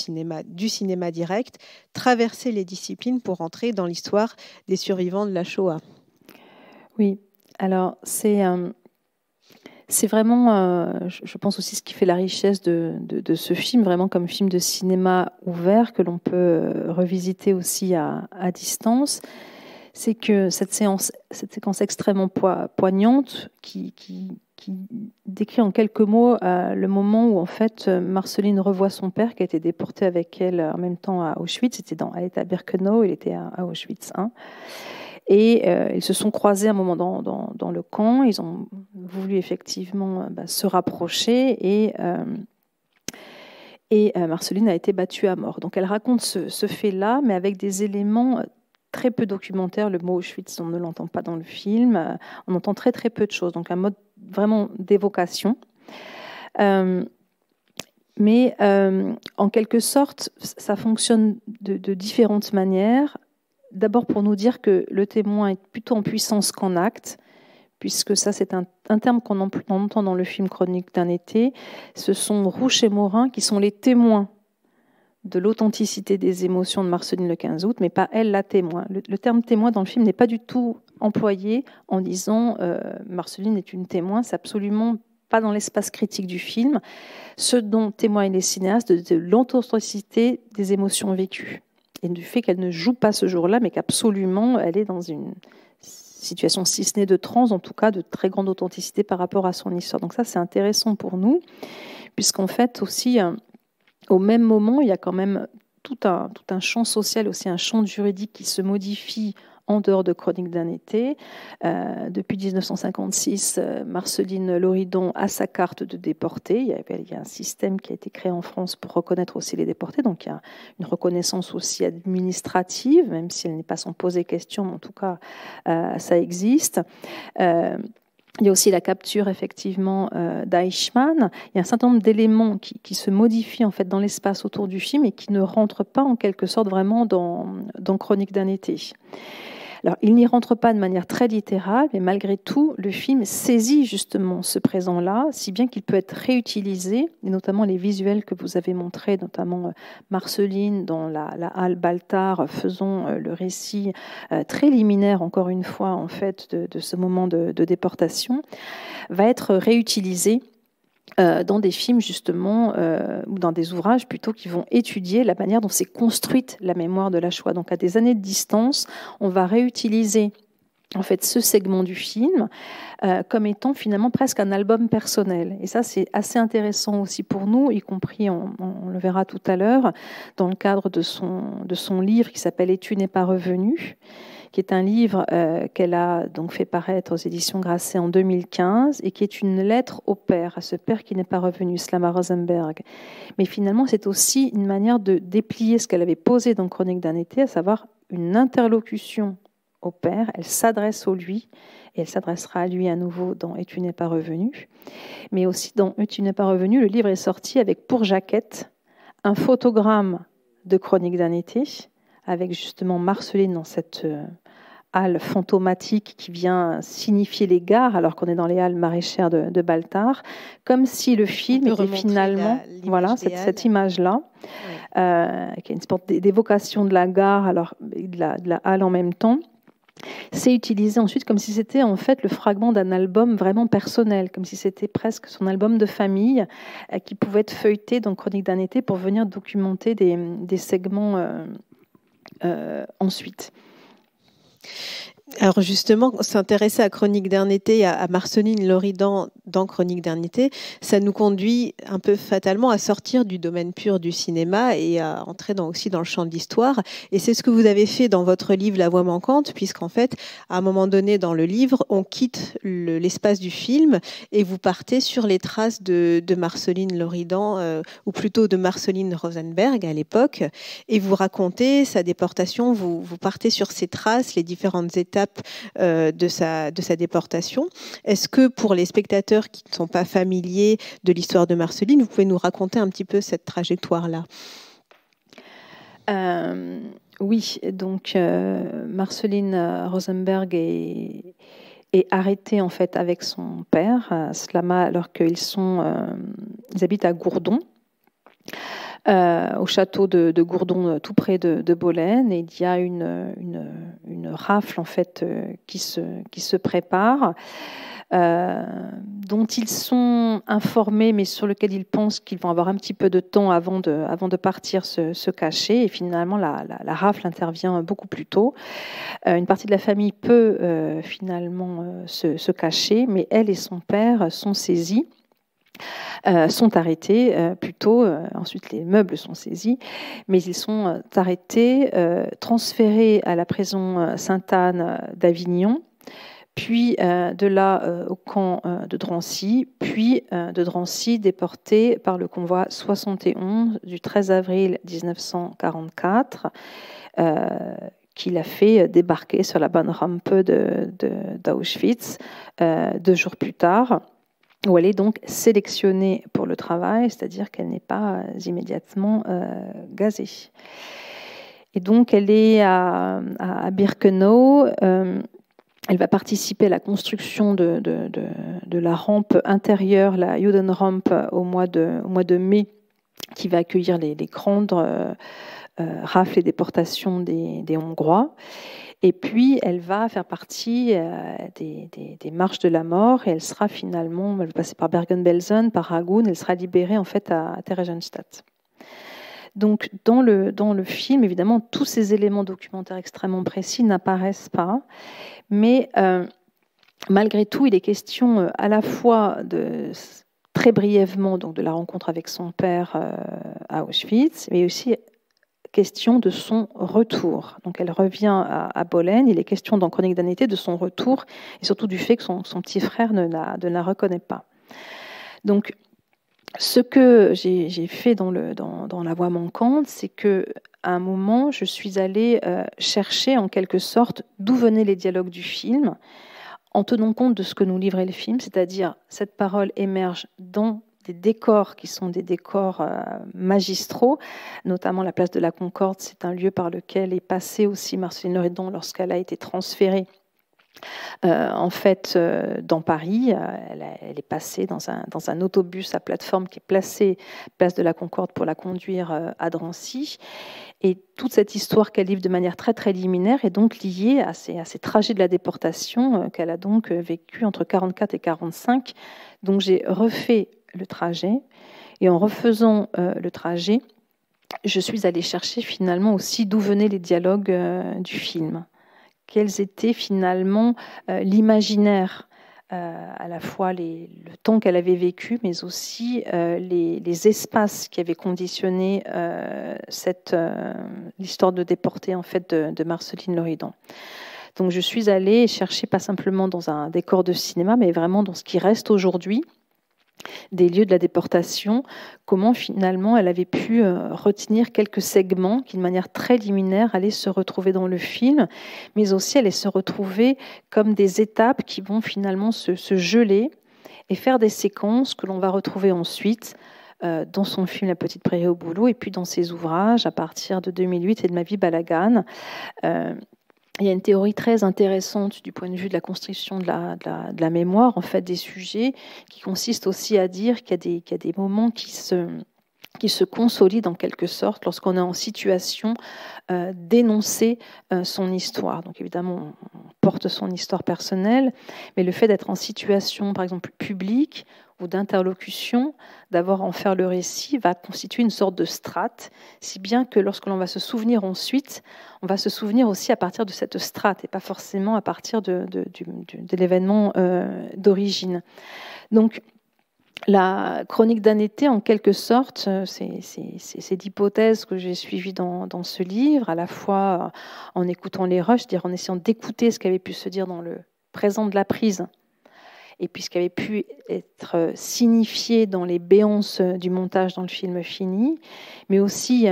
cinéma direct, traverser les disciplines pour entrer dans l'histoire des survivants de la Shoah. Oui, alors c'est vraiment, je pense aussi, ce qui fait la richesse de ce film, vraiment comme film de cinéma ouvert que l'on peut revisiter aussi à distance. C'est que cette séquence extrêmement poignante qui décrit en quelques mots le moment où en fait Marceline revoit son père qui a été déporté avec elle en même temps à Auschwitz. Elle était à Birkenau, il était à Auschwitz 1. Et ils se sont croisés un moment dans le camp. Ils ont voulu effectivement se rapprocher et Marceline a été battue à mort. Donc elle raconte ce fait-là, mais avec des éléments très peu documentaires. Le mot Auschwitz, on ne l'entend pas dans le film. On entend très très peu de choses. Donc un mode vraiment d'évocation. Mais en quelque sorte, ça fonctionne de différentes manières. D'abord pour nous dire que le témoin est plutôt en puissance qu'en acte, puisque ça c'est un terme qu'on entend dans le film Chronique d'un été. Ce sont Rouch et Morin qui sont les témoins de l'authenticité des émotions de Marceline le 15 août, mais pas elle la témoin. Le terme témoin dans le film n'est pas du tout employé en disant Marceline est une témoin, c'est absolument pas dans l'espace critique du film. Ce dont témoignent les cinéastes de l'authenticité des émotions vécues et du fait qu'elle ne joue pas ce jour-là, mais qu'absolument elle est dans une situation, si ce n'est de transe, en tout cas de très grande authenticité par rapport à son histoire. Donc ça, c'est intéressant pour nous, puisqu'en fait aussi, au même moment, il y a quand même tout un champ social, aussi un champ juridique qui se modifie en dehors de Chroniques d'un été. Depuis 1956, Marceline Loridon a sa carte de déportée. Il y a un système qui a été créé en France pour reconnaître aussi les déportés. Donc il y a une reconnaissance aussi administrative, même si elle n'est pas sans poser question, mais en tout cas, ça existe. Il y a aussi la capture, effectivement, d'Eichmann. Il y a un certain nombre d'éléments qui se modifient en fait dans l'espace autour du film et qui ne rentrent pas en quelque sorte vraiment dans Chroniques d'un été. Alors, il n'y rentre pas de manière très littérale, mais malgré tout, le film saisit justement ce présent-là, si bien qu'il peut être réutilisé, et notamment les visuels que vous avez montrés, notamment Marceline dans la halle Baltard, faisant le récit très liminaire, encore une fois, en fait, de ce moment de déportation, va être réutilisé dans des films justement ou dans des ouvrages plutôt qui vont étudier la manière dont s'est construite la mémoire de la Shoah. Donc à des années de distance, on va réutiliser en fait ce segment du film comme étant finalement presque un album personnel. Et ça, c'est assez intéressant aussi pour nous, y compris, on le verra tout à l'heure, dans le cadre de son livre qui s'appelle « Et tu n'es pas revenu », qui est un livre qu'elle a donc fait paraître aux éditions Grasset en 2015 et qui est une lettre au père, à ce père qui n'est pas revenu, Slama Rosenberg. Mais finalement, c'est aussi une manière de déplier ce qu'elle avait posé dans Chroniques d'un été, à savoir une interlocution au père. Elle s'adresse au lui et elle s'adressera à lui à nouveau dans « Et tu n'es pas revenu ». Mais aussi dans « Et tu n'es pas revenu », le livre est sorti avec pour jaquette un photogramme de Chroniques d'un été, avec justement Marceline dans cette halle fantomatique qui vient signifier les gares, alors qu'on est dans les halles maraîchères de Baltard, comme si le film était finalement cette image-là, qui est une sorte d'évocation de la gare, alors de la halle en même temps. C'est utilisé ensuite comme si c'était en fait le fragment d'un album vraiment personnel, comme si c'était presque son album de famille qui pouvait être feuilleté dans Chroniques d'un été pour venir documenter des segments ensuite. Alors justement, s'intéresser à Chroniques d'un été, à Marceline Loridon dans Chroniques d'un été, ça nous conduit un peu fatalement à sortir du domaine pur du cinéma et à entrer aussi dans le champ de l'histoire. Et c'est ce que vous avez fait dans votre livre La Voix manquante, puisqu'en fait, à un moment donné dans le livre, on quitte l'espace du film et vous partez sur les traces de Marceline Loridon, ou plutôt de Marceline Rosenberg à l'époque, et vous racontez sa déportation, vous partez sur ses traces, les différentes étapes de sa déportation. Est-ce que pour les spectateurs qui ne sont pas familiers de l'histoire de Marceline, vous pouvez nous raconter un petit peu cette trajectoire-là ? Oui, donc Marceline Rosenberg est arrêtée en fait avec son père, Slama, alors qu'ils habitent à Gourdon. Au château de Gourdon, tout près de Bolène, et il y a une rafle en fait qui se prépare, dont ils sont informés, mais sur lequel ils pensent qu'ils vont avoir un petit peu de temps avant de partir se cacher. Et finalement, la rafle intervient beaucoup plus tôt. Une partie de la famille peut finalement se cacher, mais elle et son père sont saisis. Sont arrêtés plutôt, ensuite les meubles sont saisis, mais ils sont arrêtés, transférés à la prison Sainte-Anne d'Avignon, puis de là au camp de Drancy, puis de Drancy déportés par le convoi 71 du 13 avril 1944, qui l'a fait débarquer sur la Bahnrampe d'Auschwitz 2 jours plus tard, où elle est donc sélectionnée pour le travail, c'est-à-dire qu'elle n'est pas immédiatement gazée. Et donc elle est à Birkenau, elle va participer à la construction de la rampe intérieure, la Judenrampe, au mois de mai qui va accueillir les grandes rafles et déportations des Hongrois. Et puis, elle va faire partie des marches de la mort et elle sera finalement, elle va passer par Bergen-Belsen, par Ragun, elle sera libérée en fait à Theresienstadt. Donc, dans le film, évidemment, tous ces éléments documentaires extrêmement précis n'apparaissent pas, mais malgré tout, il est question à la fois très brièvement donc de la rencontre avec son père à Auschwitz, mais aussi question de son retour. Donc elle revient à Bollène, il est question dans Chronique d'un été de son retour et surtout du fait que son petit frère ne la reconnaît pas. Donc ce que j'ai fait dans La Voix manquante, c'est que à un moment, je suis allée chercher en quelque sorte d'où venaient les dialogues du film, en tenant compte de ce que nous livrait le film, c'est-à-dire cette parole émerge dans des décors qui sont des décors magistraux, notamment la place de la Concorde, c'est un lieu par lequel est passée aussi Marceline Loridon lorsqu'elle a été transférée en fait dans Paris. Elle est passée dans un autobus à plateforme qui est placé place de la Concorde pour la conduire à Drancy. Et toute cette histoire qu'elle livre de manière très très liminaire est donc liée à ces trajets de la déportation qu'elle a donc vécu entre 1944 et 1945. Donc j'ai refait le trajet, et en refaisant le trajet, je suis allée chercher finalement aussi d'où venaient les dialogues du film. Quels étaient finalement l'imaginaire, à la fois le temps qu'elle avait vécu, mais aussi les espaces qui avaient conditionné l'histoire de déportée en fait, de Marceline Loridon. Donc je suis allée chercher pas simplement dans un décor de cinéma, mais vraiment dans ce qui reste aujourd'hui des lieux de la déportation, comment finalement elle avait pu retenir quelques segments qui de manière très liminaire allaient se retrouver dans le film, mais aussi allaient se retrouver comme des étapes qui vont finalement se geler et faire des séquences que l'on va retrouver ensuite dans son film La Petite Prairie au boulot et puis dans ses ouvrages à partir de 2008 et de Ma vie Balagan. Il y a une théorie très intéressante du point de vue de la construction de la mémoire, en fait, des sujets, qui consiste aussi à dire qu'il y a des moments qui se consolident en quelque sorte lorsqu'on est en situation d'énoncer son histoire. Donc évidemment, on porte son histoire personnelle, mais le fait d'être en situation, par exemple, publique ou d'interlocution, d'avoir à en faire le récit, va constituer une sorte de strate, si bien que lorsque l'on va se souvenir ensuite, on va se souvenir aussi à partir de cette strate et pas forcément à partir de l'événement d'origine. Donc, la Chronique d'un été, en quelque sorte, c'est l'hypothèse que j'ai suivie dans ce livre, à la fois en écoutant les rushs, c'est-à-dire en essayant d'écouter ce qui avait pu se dire dans le présent de la prise, et puis ce qui avait pu être signifié dans les béances du montage dans le film fini, mais aussi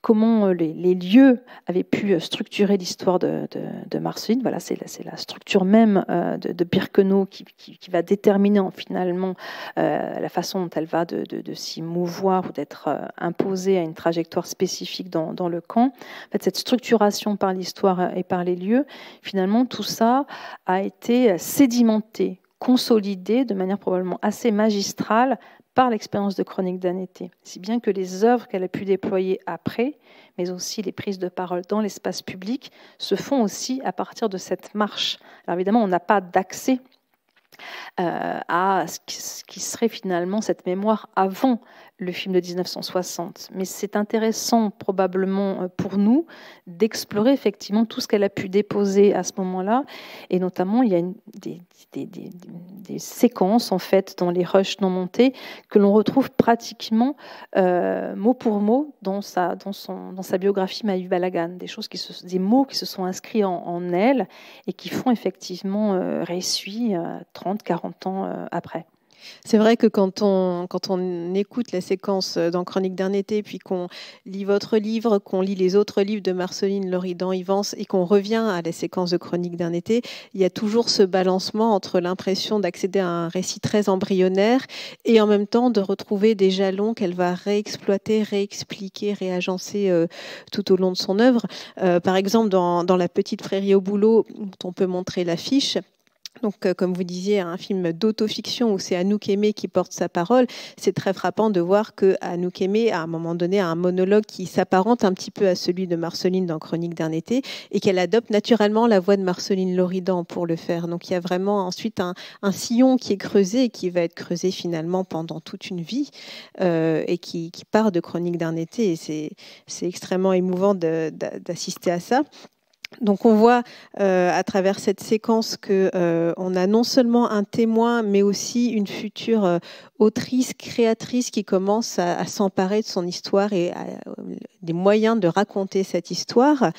comment les lieux avaient pu structurer l'histoire de Marceline. Voilà, c'est la structure même de Birkenau qui va déterminer finalement la façon dont elle va de s'y mouvoir ou d'être imposée à une trajectoire spécifique dans le camp. En fait, cette structuration par l'histoire et par les lieux, finalement, tout ça a été sédimenté, consolidé de manière probablement assez magistrale par l'expérience de Chronique d'un été, si bien que les œuvres qu'elle a pu déployer après, mais aussi les prises de parole dans l'espace public, se font aussi à partir de cette marche. Alors évidemment, on n'a pas d'accès à ce qui serait finalement cette mémoire avant le film de 1960. Mais c'est intéressant probablement pour nous d'explorer effectivement tout ce qu'elle a pu déposer à ce moment-là. Et notamment, il y a des séquences en fait dans les rushs non montés que l'on retrouve pratiquement mot pour mot dans sa biographie Ma vie Balagan. Des mots qui se sont inscrits en elle et qui font effectivement réessuie 30, 40 ans après. C'est vrai que quand on écoute la séquence dans Chronique d'un été, puis qu'on lit votre livre, qu'on lit les autres livres de Marceline Loridon-Ivens et qu'on revient à la séquence de Chronique d'un été, il y a toujours ce balancement entre l'impression d'accéder à un récit très embryonnaire et en même temps de retrouver des jalons qu'elle va réexploiter, réexpliquer, réagencer tout au long de son œuvre. Par exemple, dans La Petite Prairie au boulot, dont on peut montrer l'affiche, Donc, comme vous disiez, un film d'autofiction où c'est Anouk Aimée qui porte sa parole, c'est très frappant de voir que Anouk Aimée, à un moment donné, a un monologue qui s'apparente un petit peu à celui de Marceline dans Chronique d'un été, et qu'elle adopte naturellement la voix de Marceline Loridan pour le faire. Donc, il y a vraiment ensuite un sillon qui est creusé et qui va être creusé finalement pendant toute une vie et qui part de Chronique d'un été. Et c'est extrêmement émouvant d'assister à ça. Donc on voit à travers cette séquence qu'on a non seulement un témoin, mais aussi une future autrice, créatrice qui commence à s'emparer de son histoire et des moyens de raconter cette histoire.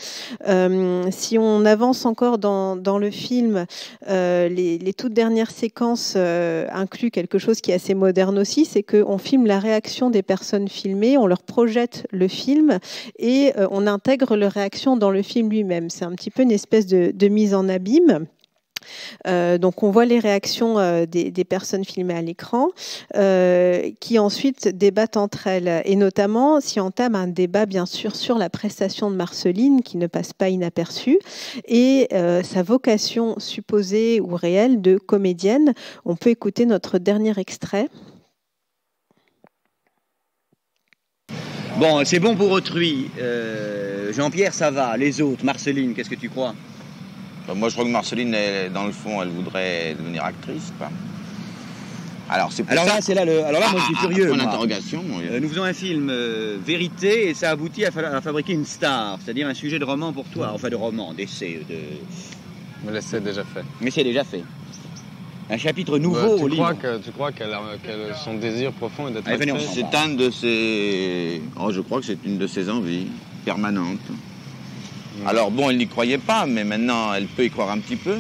Si on avance encore dans le film, les toutes dernières séquences incluent quelque chose qui est assez moderne aussi, c'est qu'on filme la réaction des personnes filmées, on leur projette le film et on intègre leur réaction dans le film lui-même. C'est un petit peu une espèce de mise en abîme. Donc on voit les réactions des personnes filmées à l'écran qui ensuite débattent entre elles et notamment s'y entame un débat bien sûr sur la prestation de Marceline qui ne passe pas inaperçue et sa vocation supposée ou réelle de comédienne. On peut écouter notre dernier extrait. Bon, c'est bon pour autrui. Jean-Pierre, ça va. Les autres, Marceline, qu'est-ce que tu crois ? Moi, je crois que Marceline, dans le fond, elle voudrait devenir actrice, quoi. Alors, c'est pour ça... Alors là, moi, je suis curieux. Mon interrogation. Nous faisons un film vérité et ça aboutit à fabriquer une star, c'est-à-dire un sujet de roman pour toi. Enfin, de roman, d'essai, de... Mais l'essai est déjà fait. Mais c'est déjà fait. Un chapitre nouveau au livre. Tu crois qu'elle son désir profond est d'être actrice ? C'est un de ses... Oh, je crois que c'est une de ses envies permanentes. Alors bon, elle n'y croyait pas, mais maintenant elle peut y croire un petit peu.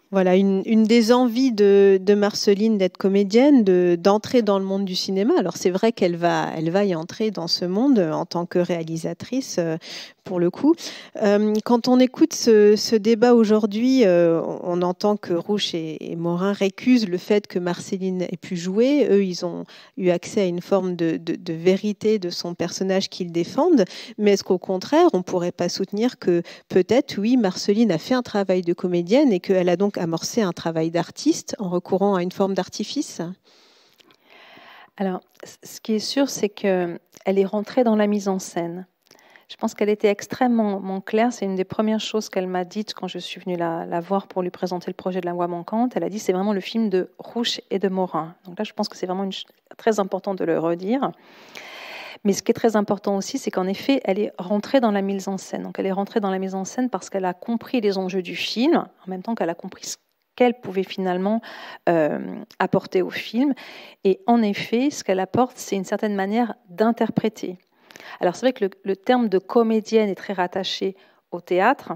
Voilà, une des envies de Marceline d'être comédienne, d'entrer dans le monde du cinéma. Alors c'est vrai qu'elle va y entrer dans ce monde en tant que réalisatrice, pour le coup. Quand on écoute ce débat aujourd'hui, on entend que Rouch et Morin récusent le fait que Marceline ait pu jouer. Eux, ils ont eu accès à une forme de vérité de son personnage qu'ils défendent. Mais est-ce qu'au contraire, on ne pourrait pas soutenir que peut-être, oui, Marceline a fait un travail de comédienne et qu'elle a donc amorcé un travail d'artiste en recourant à une forme d'artifice ? Alors, ce qui est sûr, c'est qu'elle est rentrée dans la mise en scène. Je pense qu'elle était extrêmement claire. C'est une des premières choses qu'elle m'a dites quand je suis venue la voir pour lui présenter le projet de La Voix manquante. Elle a dit c'est vraiment le film de Rouch et de Morin. Donc là, je pense que c'est vraiment très important de le redire. Mais ce qui est très important aussi, c'est qu'en effet, elle est rentrée dans la mise en scène. Donc elle est rentrée dans la mise en scène parce qu'elle a compris les enjeux du film, en même temps qu'elle a compris ce qu'elle pouvait finalement apporter au film. Et en effet, ce qu'elle apporte, c'est une certaine manière d'interpréter. Alors c'est vrai que le terme de comédienne est très rattaché au théâtre.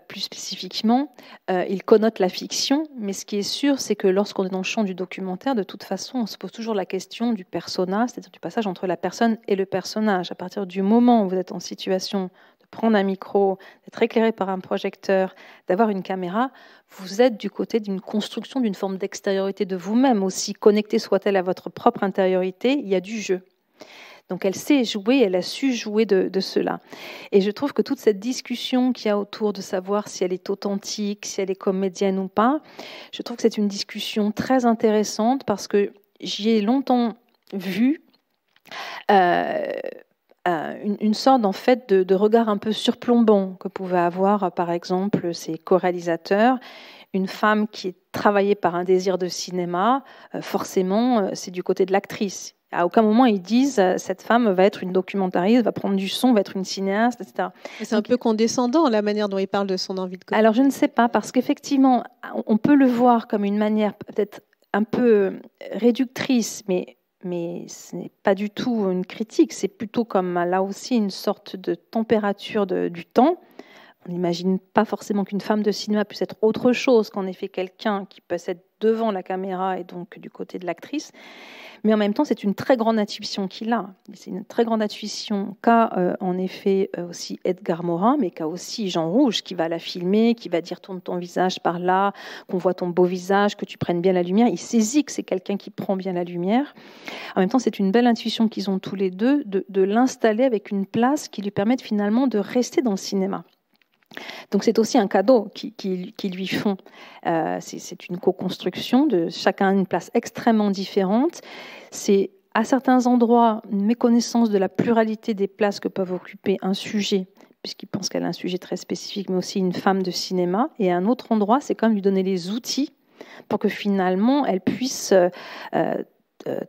Plus spécifiquement, il connote la fiction, mais ce qui est sûr, c'est que lorsqu'on est dans le champ du documentaire, de toute façon, on se pose toujours la question du persona, c'est-à-dire du passage entre la personne et le personnage. À partir du moment où vous êtes en situation de prendre un micro, d'être éclairé par un projecteur, d'avoir une caméra, vous êtes du côté d'une construction d'une forme d'extériorité de vous-même, aussi connectée soit-elle à votre propre intériorité, il y a du jeu. Donc elle sait jouer, elle a su jouer de cela. Et je trouve que toute cette discussion qu'il y a autour de savoir si elle est authentique, si elle est comédienne ou pas, je trouve que c'est une discussion très intéressante parce que j'y ai longtemps vu une sorte en fait de regard un peu surplombant que pouvaient avoir par exemple ces co-réalisateurs. Une femme qui est travaillée par un désir de cinéma, forcément c'est du côté de l'actrice. À aucun moment ils disent cette femme va être une documentariste, va prendre du son, va être une cinéaste, etc. C'est un peu condescendant la manière dont il parle de son envie de comédie. Alors je ne sais pas, parce qu'effectivement, on peut le voir comme une manière peut-être un peu réductrice, mais ce n'est pas du tout une critique, c'est plutôt comme là aussi une sorte de température du temps. On n'imagine pas forcément qu'une femme de cinéma puisse être autre chose qu'en effet quelqu'un qui peut être devant la caméra et donc du côté de l'actrice. Mais en même temps, c'est une très grande intuition qu'il a. C'est une très grande intuition qu'a en effet aussi Edgar Morin, mais qu'a aussi Jean Rouch, qui va la filmer, qui va dire tourne ton visage par là, qu'on voit ton beau visage, que tu prennes bien la lumière. Il saisit que c'est quelqu'un qui prend bien la lumière. En même temps, c'est une belle intuition qu'ils ont tous les deux de l'installer avec une place qui lui permette finalement de rester dans le cinéma. Donc c'est aussi un cadeau qu'ils lui font. C'est une co-construction, chacun a une place extrêmement différente. C'est à certains endroits une méconnaissance de la pluralité des places que peuvent occuper un sujet, puisqu'il pense qu'elle a un sujet très spécifique, mais aussi une femme de cinéma. Et à un autre endroit, c'est comme lui donner les outils pour que finalement elle puisse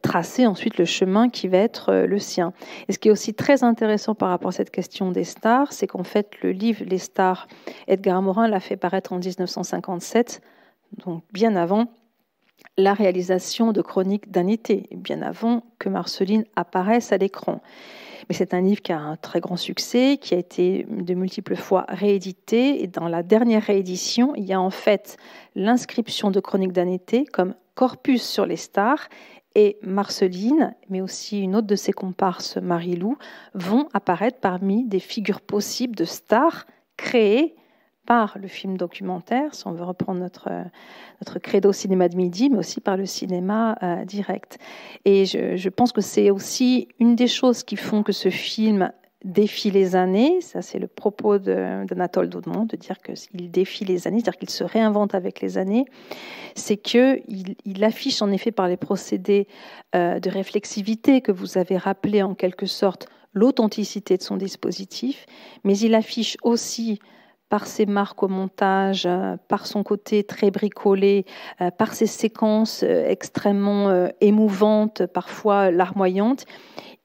tracer ensuite le chemin qui va être le sien. Et ce qui est aussi très intéressant par rapport à cette question des stars, c'est qu'en fait le livre Les stars, Edgar Morin l'a fait paraître en 1957, donc bien avant la réalisation de Chroniques d'un été, bien avant que Marceline apparaisse à l'écran. Mais c'est un livre qui a un très grand succès, qui a été de multiples fois réédité. Et dans la dernière réédition, il y a en fait l'inscription de Chroniques d'un été comme corpus sur les stars. Et Marceline, mais aussi une autre de ses comparses, Marie-Lou, vont apparaître parmi des figures possibles de stars créées par le film documentaire, si on veut reprendre notre credo cinéma de midi, mais aussi par le cinéma direct. Et je pense que c'est aussi une des choses qui font que ce film défie les années. Ça, c'est le propos d'Anatole Daudemont, de dire qu'il défie les années, c'est-à-dire qu'il se réinvente avec les années. C'est qu'il affiche en effet par les procédés de réflexivité que vous avez rappelé en quelque sorte l'authenticité de son dispositif, mais il affiche aussi par ses marques au montage, par son côté très bricolé, par ses séquences extrêmement émouvantes, parfois larmoyantes,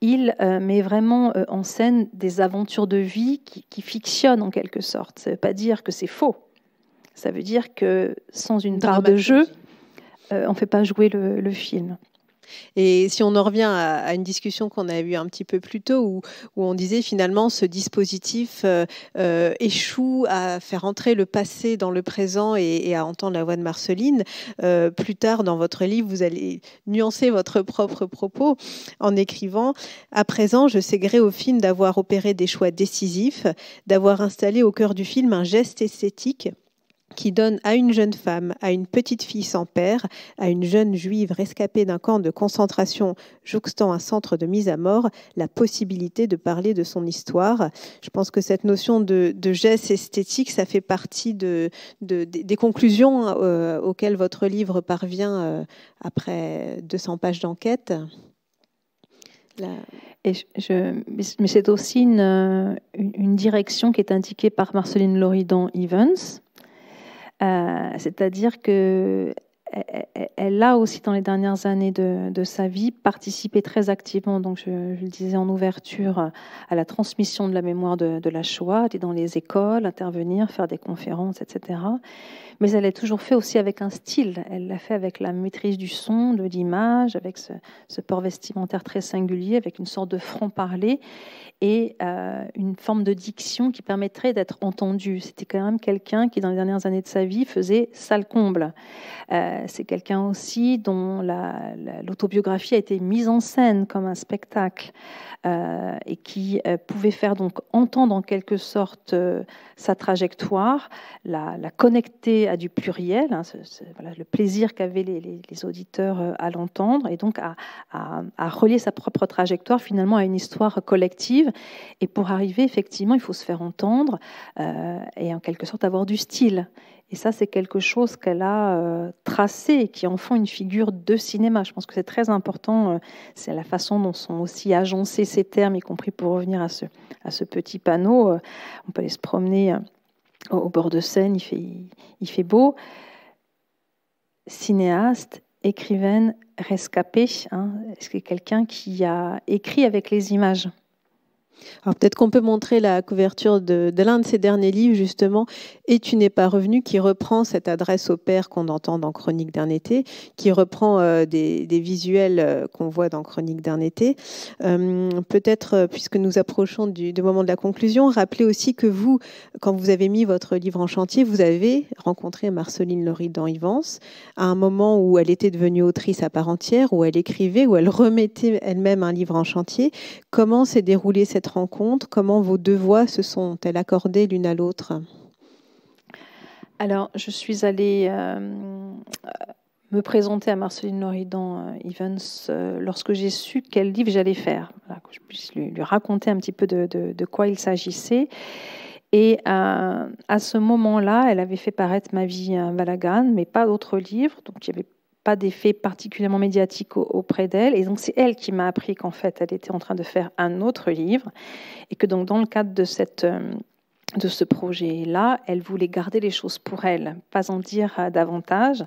il met vraiment en scène des aventures de vie qui fictionnent en quelque sorte. Ça ne veut pas dire que c'est faux. Ça veut dire que sans une part de jeu, on ne fait pas jouer le film. Et si on en revient à une discussion qu'on a eue un petit peu plus tôt, où on disait finalement ce dispositif échoue à faire entrer le passé dans le présent et à entendre la voix de Marceline, plus tard dans votre livre, vous allez nuancer votre propre propos en écrivant « À présent, je sais gré au film d'avoir opéré des choix décisifs, d'avoir installé au cœur du film un geste esthétique qui donne à une jeune femme, à une petite fille sans père, à une jeune juive rescapée d'un camp de concentration jouxtant un centre de mise à mort, la possibilité de parler de son histoire. » Je pense que cette notion de geste esthétique, ça fait partie des conclusions auxquelles votre livre parvient après 200 pages d'enquête. Mais c'est aussi une direction qui est indiquée par Marceline Loridan-Evans. C'est-à-dire qu'elle a aussi dans les dernières années de sa vie participé très activement, donc je le disais en ouverture, à la transmission de la mémoire de la Shoah, aller dans les écoles, intervenir, faire des conférences, etc. Mais elle l'a toujours fait aussi avec un style. Elle l'a fait avec la maîtrise du son, de l'image, avec ce port vestimentaire très singulier, avec une sorte de franc-parler et une forme de diction qui permettrait d'être entendue. C'était quand même quelqu'un qui, dans les dernières années de sa vie, faisait salle comble. C'est quelqu'un aussi dont l'autobiographie a été mise en scène comme un spectacle et qui pouvait faire donc entendre en quelque sorte sa trajectoire, la connecter à du pluriel, voilà, le plaisir qu'avaient les auditeurs à l'entendre, et donc à relier sa propre trajectoire finalement à une histoire collective. Et pour arriver, effectivement, il faut se faire entendre et en quelque sorte avoir du style. Et ça, c'est quelque chose qu'elle a tracé et qui en font une figure de cinéma. Je pense que c'est très important. C'est la façon dont sont aussi agencés ces termes, y compris pour revenir à ce petit panneau. On peut aller se promener au bord de Seine, il fait beau. Cinéaste, écrivaine, rescapée. Est-ce que quelqu'un qui a écrit avec les images ? Alors peut-être qu'on peut montrer la couverture de l'un de ses derniers livres, justement, « Et tu n'es pas revenu », qui reprend cette adresse au père qu'on entend dans Chroniques d'un été, qui reprend des visuels qu'on voit dans Chroniques d'un été. Peut-être, puisque nous approchons du moment de la conclusion, rappelez aussi que vous, quand vous avez mis votre livre en chantier, vous avez rencontré Marceline Loridan-Evans à un moment où elle était devenue autrice à part entière, où elle écrivait, où elle remettait elle-même un livre en chantier. Comment s'est déroulée cette rencontre? Comment vos deux voix se sont-elles accordées l'une à l'autre? Alors, je suis allée me présenter à Marceline Loridan-Evans lorsque j'ai su quel livre j'allais faire, voilà, que je puisse lui raconter un petit peu de quoi il s'agissait. Et à ce moment-là, elle avait fait paraître Ma vie Balagan, mais pas d'autres livres, donc il n'y avait pas d'effet particulièrement médiatique auprès d'elle. Et donc c'est elle qui m'a appris qu'en fait, elle était en train de faire un autre livre, et que donc dans le cadre de ce projet-là, elle voulait garder les choses pour elle, pas en dire davantage.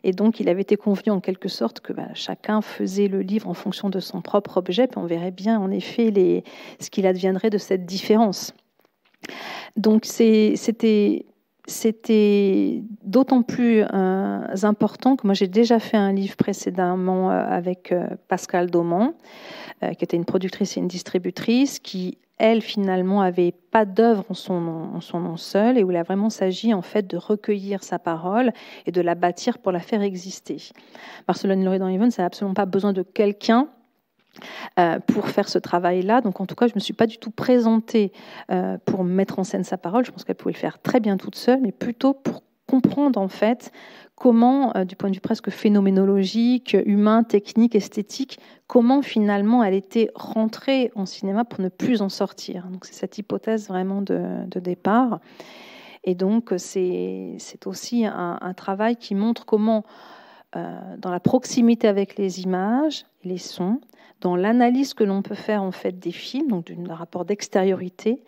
Et donc, il avait été convenu en quelque sorte que chacun faisait le livre en fonction de son propre objet, puis on verrait bien en effet ce qu'il adviendrait de cette différence. Donc, c'était d'autant plus important que moi, j'ai déjà fait un livre précédemment avec Pascale Daumont, qui était une productrice et une distributrice, qui elle, finalement, n'avait pas d'œuvre en son nom seul, et où il a vraiment s'agi, en fait, de recueillir sa parole et de la bâtir pour la faire exister. Marceline Loridan-Ivens n'a absolument pas besoin de quelqu'un pour faire ce travail-là. Donc, en tout cas, je ne me suis pas du tout présentée pour mettre en scène sa parole. Je pense qu'elle pouvait le faire très bien toute seule, mais plutôt pour comprendre, en fait, comment, du point de vue presque phénoménologique, humain, technique, esthétique, comment finalement elle était rentrée en cinéma pour ne plus en sortir. Donc c'est cette hypothèse vraiment de départ. Et donc c'est aussi un travail qui montre comment, dans la proximité avec les images, les sons, dans l'analyse que l'on peut faire en fait des films, donc d'un rapport d'extériorité,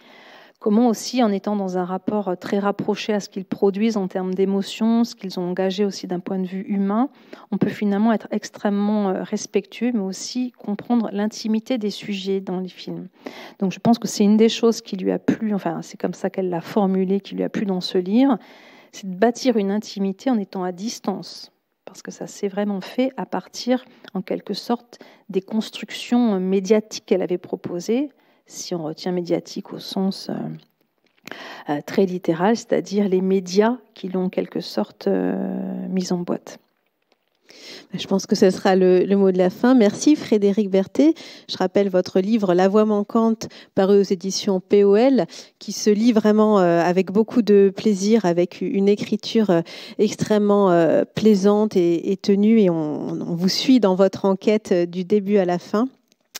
comment aussi, en étant dans un rapport très rapproché à ce qu'ils produisent en termes d'émotions, ce qu'ils ont engagé aussi d'un point de vue humain, on peut finalement être extrêmement respectueux, mais aussi comprendre l'intimité des sujets dans les films. Donc je pense que c'est une des choses qui lui a plu, enfin c'est comme ça qu'elle l'a formulé, qui lui a plu dans ce livre, c'est de bâtir une intimité en étant à distance. Parce que ça s'est vraiment fait à partir, en quelque sorte, des constructions médiatiques qu'elle avait proposées, si on retient médiatique au sens très littéral, c'est-à-dire les médias qui l'ont en quelque sorte mise en boîte. Je pense que ce sera le mot de la fin. Merci Frédéric Berthet. Je rappelle votre livre La Voix manquante, paru aux éditions POL, qui se lit vraiment avec beaucoup de plaisir, avec une écriture extrêmement plaisante et tenue. Et on vous suit dans votre enquête du début à la fin.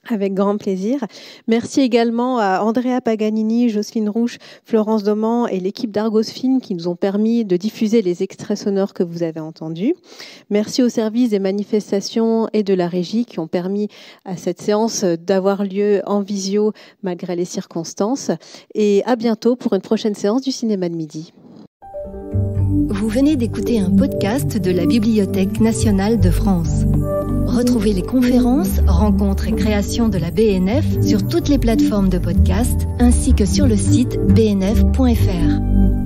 Avec grand plaisir. Merci également à Andrea Paganini, Jocelyne Rouche, Florence Dauman et l'équipe d'Argos Film qui nous ont permis de diffuser les extraits sonores que vous avez entendus. Merci au service des manifestations et de la régie qui ont permis à cette séance d'avoir lieu en visio malgré les circonstances. Et à bientôt pour une prochaine séance du Cinéma de Midi. Vous venez d'écouter un podcast de la Bibliothèque nationale de France. Retrouvez les conférences, rencontres et créations de la BNF sur toutes les plateformes de podcast ainsi que sur le site bnf.fr.